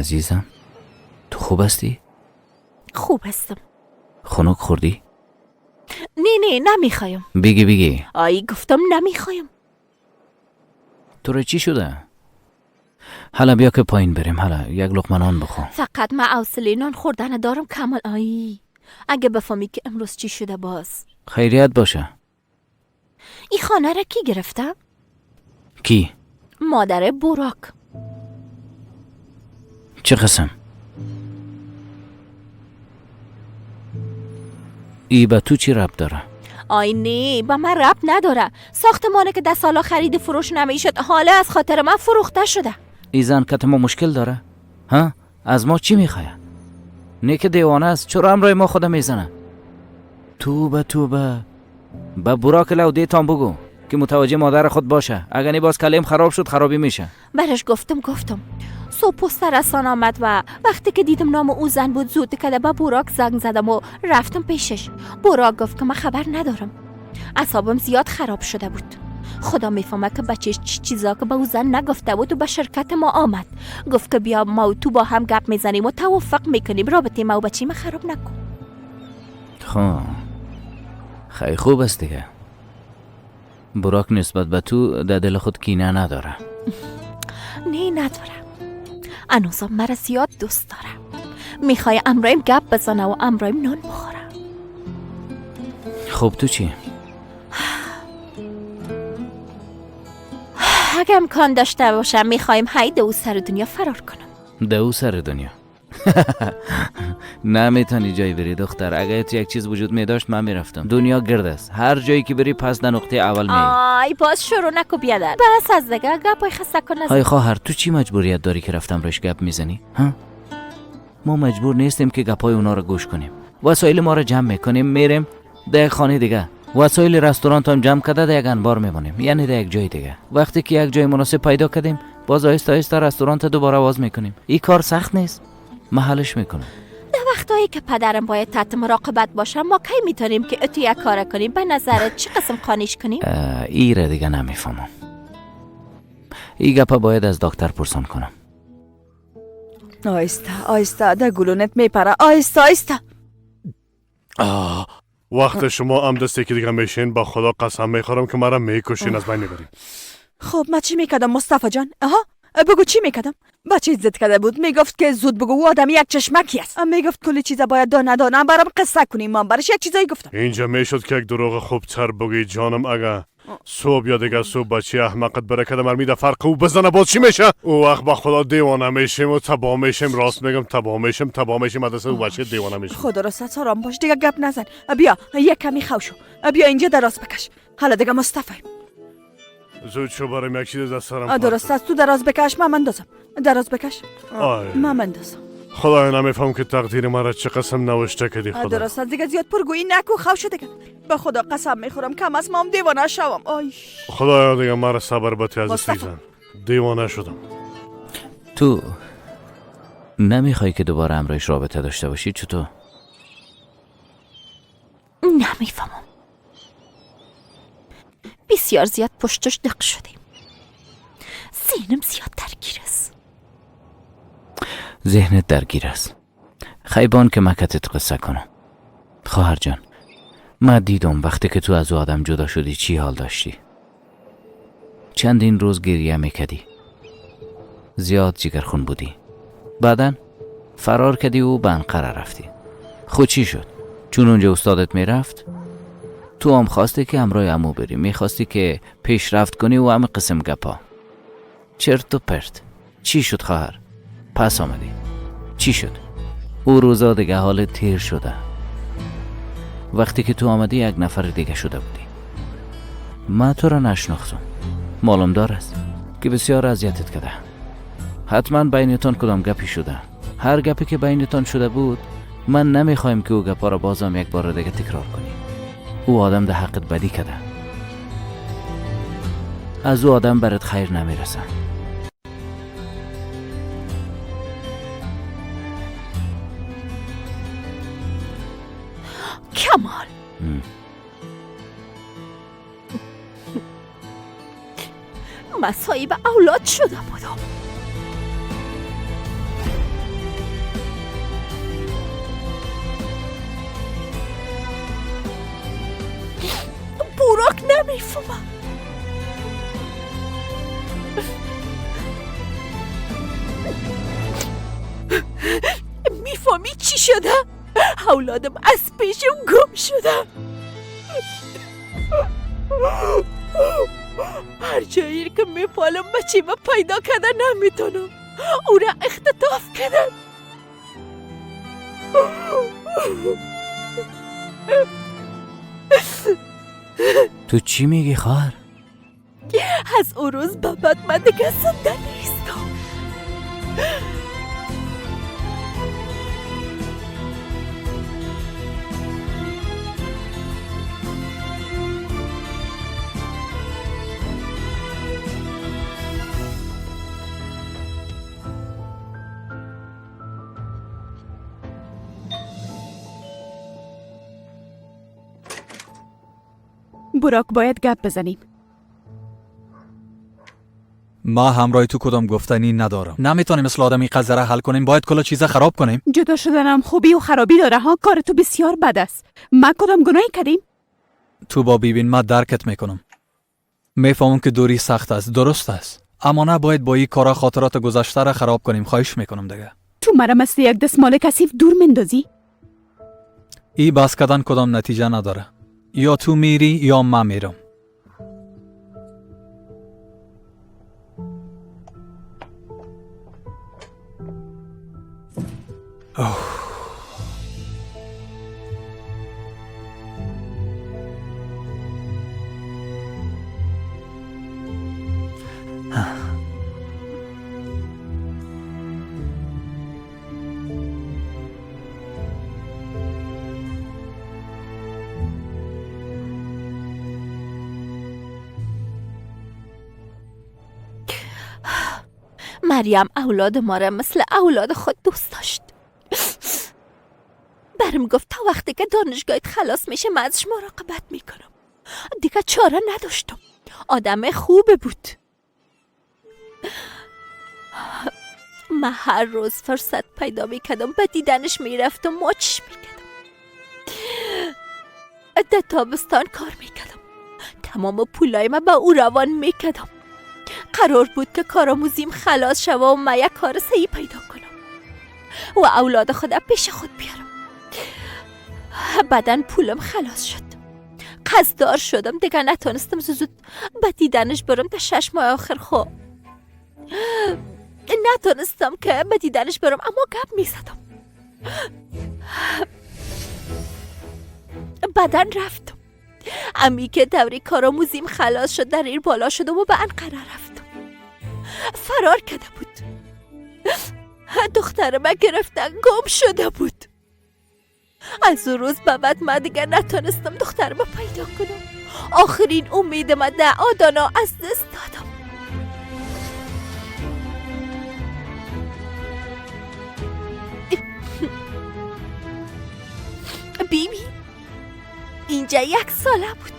عزیزم تو خوب هستی؟ خوب هستم. خنک خوردی؟ نه نمیخوایم. بگی آی گفتم نمیخوایم. تو رو چی شده؟ حالا بیا که پایین بریم. حالا یک لقمه نان بخور. فقط من حوصله نان خوردن دارم کمال. آی اگه بفهمی که امروز چی شده باز. خیریت باشه. این خانه را کی گرفته؟ کی؟ مادر براک. چه قسم؟ ای به تو چی ربط داره؟ آی نه با من ربط نداره. ساختمانه که 10 سالا خرید فروش نمیشد حالا از خاطر من فروخته شده. ای زن کت ما مشکل داره؟ ها؟ از ما چی میخواه؟ نه که دیوانه است. چرا امرای ما خود میزنه؟ توبه با براک لوده تان بگو که متوجه مادر خود باشه. اگر نی باز کلیم خراب شد خرابی میشه. برش گفتم صبح پست رسان آمد و وقتی که دیدم نام او زن بود زود کده با براک زنگ زدم و رفتم پیشش. براک گفت که من خبر ندارم. اعصابم زیاد خراب شده بود. خدا میفهمه که بچهش چیزا که به او زن نگفته بود و به شرکت ما آمد. گفت که بیا ما و تو با هم گپ میزنیم و توافق میکنیم رابطه ما و بچه ما خراب نکن. خب خیلی خوب است دیگه. براک نسبت به تو در دل خود کینه نداره. نه نداره. انوزا مرا زیاد دوست داره. میخوای امرایم گپ بزنه و امرایم نان بخوره. خب تو چی؟ اگه امکان داشته باشم میخوایم هی دو سر دنیا فرار کنم. دو سر دنیا؟ نمیتونی جایی بری دختر. اگه تو یک چیز وجود میداشت من میرفتم. دنیا گرد است. هر جایی که بری پس در نقطه اول می. آی باز شروع نکو بیادر. بس از دیگه گپای خسته کن. های خواهر تو چی مجبوریت داری که رفتم روش گپ میزنی؟ ها؟ ما مجبور نیستیم که گپای اونا رو گوش کنیم. وسایل ما رو جمع میکنیم میریم در خانه دیگه. وسایل رستوران هم جمع کرده در یک انبار میمونیم، یعنی در یک جای دیگه. وقتی که یک جای مناسب پیدا کردیم باز آهسته آهسته رستوران دوباره باز میکنیم. این کار سخت نیست. محلش میکنم. در وقتایی که پدرم باید تحت مراقبت باشم ما کی میتونیم که اتو یک کار کنیم؟ به نظرت چه قسم خانیش کنیم؟ ای را دیگه نمیفهمم. ای گپا باید از دکتر پرسان کنم. آیسته در گلونت میپره. آیسته وقت شما هم دسته که دیگه میشین با خدا قسم میخورم که مرا میکشین از بین میبرین. خب من چی میکردم مصطفی جان؟ بگو چی میکردم؟ بچه زد کرده بود میگفت که زود بگو او آدم یک چشمکی است. میگفت کلی چیزا باید دانه برام قصه کنیم. من برش یک چیزایی گفتم. اینجا میشد که یک دروغ خوب تر بگی جانم. اگه صبح یا دیگه صبح بچه احمقت بره که در میده فرق او بزنه باز چی میشه؟ او وقت با خدا دیوانه میشیم و تباه میشیم. راست میگم تباه میشیم مدرسه او بچه دیوانه میشیم. خدا را سرام باش دیگه گپ نزن. بیا یک کمی خوشو. بیا اینجا دراز بکش. حالا دیگه مصطفی زود شو برام یک چیز دست سرم. درست است تو دراز بکش من مندازم. دراز بکش من مندازم. خدای نمیفهم که تقدیر مرا چه قسم نوشته کردی خدا. درست است دیگه زیاد پرگویی نکو. خوش دیگه به خدا قسم میخورم کم از مام دیوانه شوم. آی خدایا دیگه مرا صبر بتی از سیزن. دیوانه شدم. تو نمیخوای که دوباره امرایش رابطه داشته باشی؟ چطور؟ نمیفهمم. بسیار زیاد پشتش دق شدیم. ذهنم زیاد درگیر است. ذهنت درگیر است. خیبان که مکتت قصه کنم. خواهر جان من دیدم وقتی که تو از او آدم جدا شدی چی حال داشتی. چندین روز گریه میکدی. زیاد جگرخون بودی. بعدن فرار کردی و به انقره رفتی. خود چی شد؟ چون اونجا استادت میرفت تو هم خواستی که همراه عمو بری. میخواستی که پیشرفت کنی و همه قسم گپا. چرت و پرت. چی شد خواهر؟ پس آمدی. چی شد؟ او روزا دیگه حال تیر شده. وقتی که تو آمدی یک نفر دیگه شده بودی. من تو را نشناختم. معلوم دار است که بسیار اذیتت کرده. حتما بینتان کدام گپی شده. هر گپی که بینتان شده بود من نمیخوایم که او گپا را بازم یک بار دیگه تکرار کنی. او آدم ده حقت بدی کرده. از او آدم برات خیر نمیرسه. کمال من صاحب اولاد شده بودم. نمیفهمم. میفهمی چی شده؟ اولادم از پیشم گم شده. هر جایی که میپالم بچه ما پیدا کردن نمیتونم. او را اختطاف کردن. تو چی میگی خواهر؟ از اون روز به بعد من دیگه زنده نیستم. براک باید گپ بزنیم. ما همراه تو کدام گفتنی ندارم. نمیتونیم مثل آدمی قضیه را حل کنیم. باید کل چیزا خراب کنیم. جدا شدنم خوبی و خرابی داره ها. کار تو بسیار بد است. ما کدام گناهی کردیم؟ تو با بیبین ما درکت میکنم. میفهمم که دوری سخت است. درست است. اما نباید با این کارا خاطرات گذشته را خراب کنیم. خواهش میکنم دیگه. تو مرا مثل یک دستمال کثیف دور مندازی؟ ای بس کردن کدام نتیجه نداره. یا تو میری یا من میرم. مریم اولاد ما را مثل اولاد خود دوست داشت. برم گفت تا وقتی که دانشگاهت خلاص میشه من ازش مراقبت میکنم. دیگه چاره نداشتم. آدم خوبه بود. من هر روز فرصت پیدا میکردم به دیدنش میرفتم ماچش میکردم. در تابستان کار میکردم. تمام پولای من به او روان میکردم. قرار بود که کارآموزیم خلاص شوه و من یک کار صحیح پیدا کنم و اولاد خودم پیش خود بیارم. بعدن پولم خلاص شد. قصددار شدم. دیگه نتونستم زود به دیدنش برم. در 6 ماه آخر نتونستم که به دیدنش برم، اما گپ میزدم. بعدن رفتم. امی که دوری کارآموزیم خلاص شد در این بالا شدم و به انقره رفتم. فرار کرده بود. دختر من گرفتن گم شده بود. از اون روز به بعد من دیگه نتونستم دختر من پیدا کنم. آخرین امید من در آدانا از دست دادم. بیبی اینجا 1 ساله بود.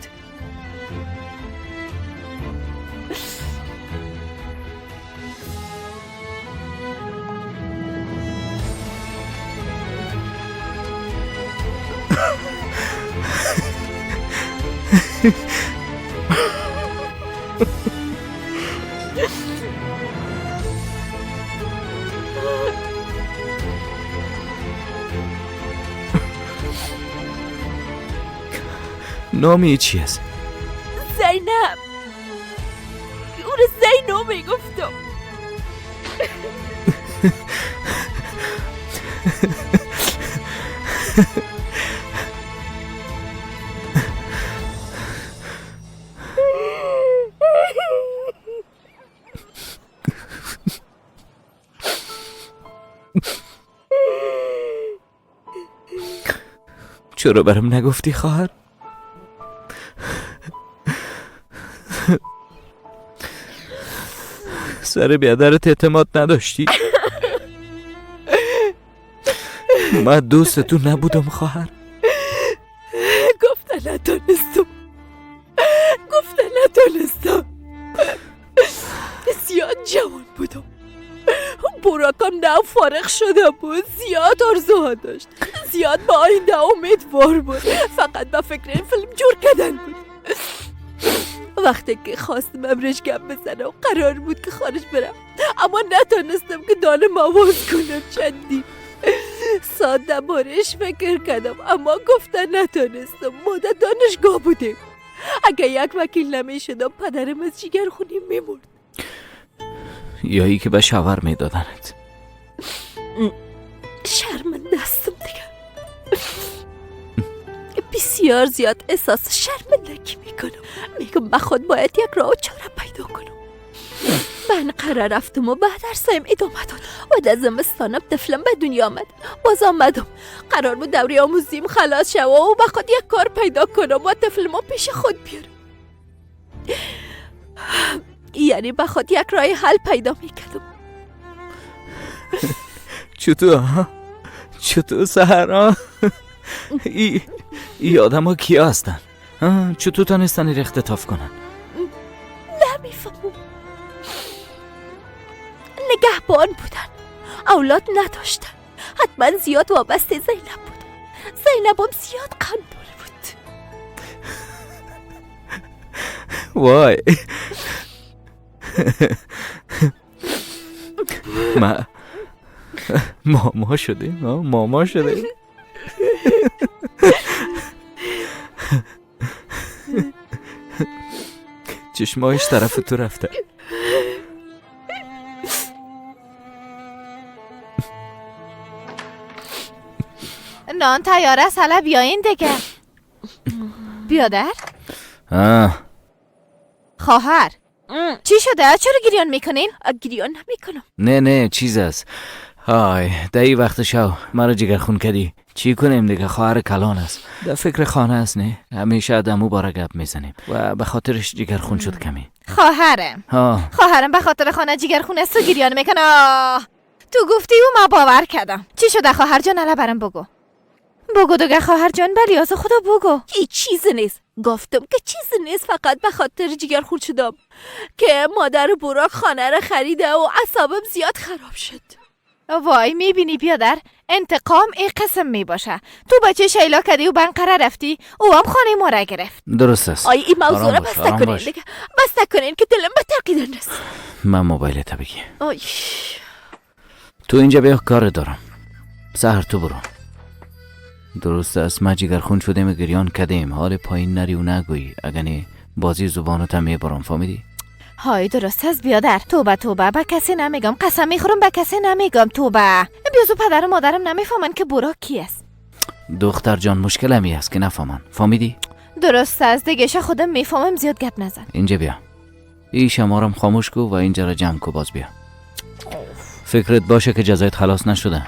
نامی چی است؟ زینب. اون زینو میگفتم. چرا برام نگفتی خواهر؟ سر بیادرت اعتماد نداشتی؟ من دوستتون نبودم خواهر. گفتن نتونستم. زیاد جوان بودم. براکم نو فارغ شده بود. زیاد آرزوها داشت. زیاد به آینده امیدوار بود. فقط به فکر این فیلم جور کردن بود. وقتی که خواستم امرش گپ بزنم قرار بود که خارج برم، اما نتونستم که دانم آواز کنم. چندی ساعت درباره‌اش فکر کردم اما گفتن نتونستم. ما در دانشگاه بودیم. اگه یک وکیل نمیشدم پدرم از جگرخونی میمرد. یا ای که به شاور میدادنت. شرمنده هستم دیگه. بسیار زیاد احساس شرمندگی میکنم. میگم به خود باید یک راه و چاره پیدا کنم. من قرار رفتم و بعد درسایم ادامه داد و در زمستانم طفلم به دنیا آمد. باز آمدم. قرار بود دوره آموزیم خلاص شد و به خود یک کار پیدا کنم و طفلمو پیش خود بیارم. یعنی به خود یک راه حل پیدا میکردم. چطور سهرا؟ ای آدم ها کیا هستن؟ چطور تانستن این اختطاف کنن؟ نمیفهمم. نگهبان بودن، اولاد نداشتن، حتما زیاد وابسته زینب بود. زینبم زیاد قنبال بود. وای ماما شده. ماما شده. چشمایش طرف تو رفته. نان تیار است، حالا بیاین دیگه. بیادر؟ خواهر چی شده؟ چرا گریان میکنین؟ گریان نمیکنم. نه چیز است. های دایی وقت شو مرا جگرخون کردی. چی کنیم دیگه؟ خواهر کلان است، در فکر خانه است. نه همیشه آدمو باره گپ میزنیم و به خاطرش جگرخون شد کمی. خواهرم به خاطر خانه جگرخون است و گریان میکنه. تو گفتی و ما باور کردم. چی شده خواهر جان؟ الا برام بگو دیگه خواهر جان. بلی از خدا بگو. هیچ چیزی نیست. گفتم که چیزی نیست، فقط به خاطر جگرخون شدم که مادر براک خانه را خریده و اعصابم زیاد خراب شد. وای میبینی بیادر، انتقام این قسم میباشه. تو بچه شیلا کردی و بنقره رفتی، او هم خانه ما را گرفت. درست است. این موضوع را بسته کنین دیگه. بسته کنین که دلم به ترقیدن رست. من موبایلت بگی. تو اینجا بیا، کار دارم. سهر تو برو. درست است ما جگرخون شدیم گریان کردیم. حال پایین نری و نگویی، اگه نه بازی زبانت هم میبرم. فهمیدی؟ های درست است بیادر. توبه به کسی نمیگم. قسم میخورم به کسی نمیگم. توبه. بیازو پدر و مادرم نمیفهمن که براک کی است. دختر جان مشکل همی است که نفهمن. فهمیدی؟ درست است دیگه. خودم میفهمم، زیاد گپ نزن. اینجا بیا. این شمارم خاموش کو و اینجا را جمع کو. باز بیا. فکرت باشه که جزایت خلاص نشده.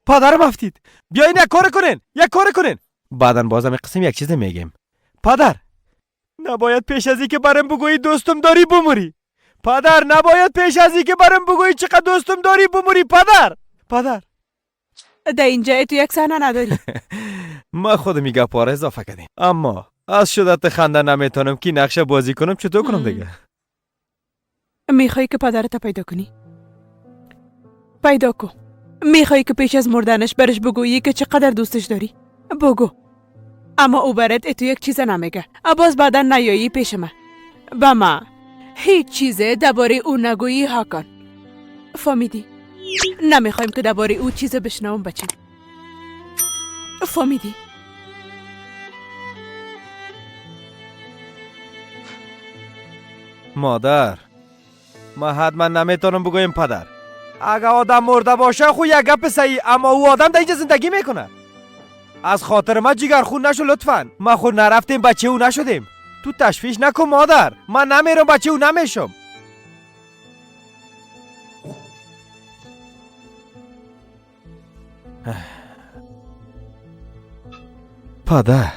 پدرم افتید. بیاین یک کار کنین. بعداً بازم قسم یک چیز میگم. پدر نباید پیش از این که برام بگویی دوستم داری بموری. پدر نباید پیش از این که برام بگویی چقدر دوستم داری بموری. پدر در اینجا تو یک صحنه نداری. ما خودم میگه پاره اضافه کردیم، اما از شدت خنده نمیتونم که نقشه بازی کنم. چطور کنم دیگه؟ میخوای که پدرت پیدا کنی؟ پیدا کن. میخوای که پیش از مردنش برش بگویی که چقدر دوستش داری؟ بگو. اما او برات تو یک چیز نمیگه. باز بعدا نیایی پیش من. با ما هیچ چیزه درباره او نگویی هاکان. فهمیدی؟ نمیخوایم که درباره او چیز بشنوم بچه. فهمیدی؟ مادر ما حتما نمیتونم بگویم پدر. اگه آدم مرده باشه خو یک گپ صحیح، اما او آدم در اینجا زندگی میکنه. از خاطر ما جگرخون نشو لطفاً. ما خود نرفتیم بچه او نشدیم. تو تشویش نکن مادر. من نمیرم بچه او نمیشم. پدر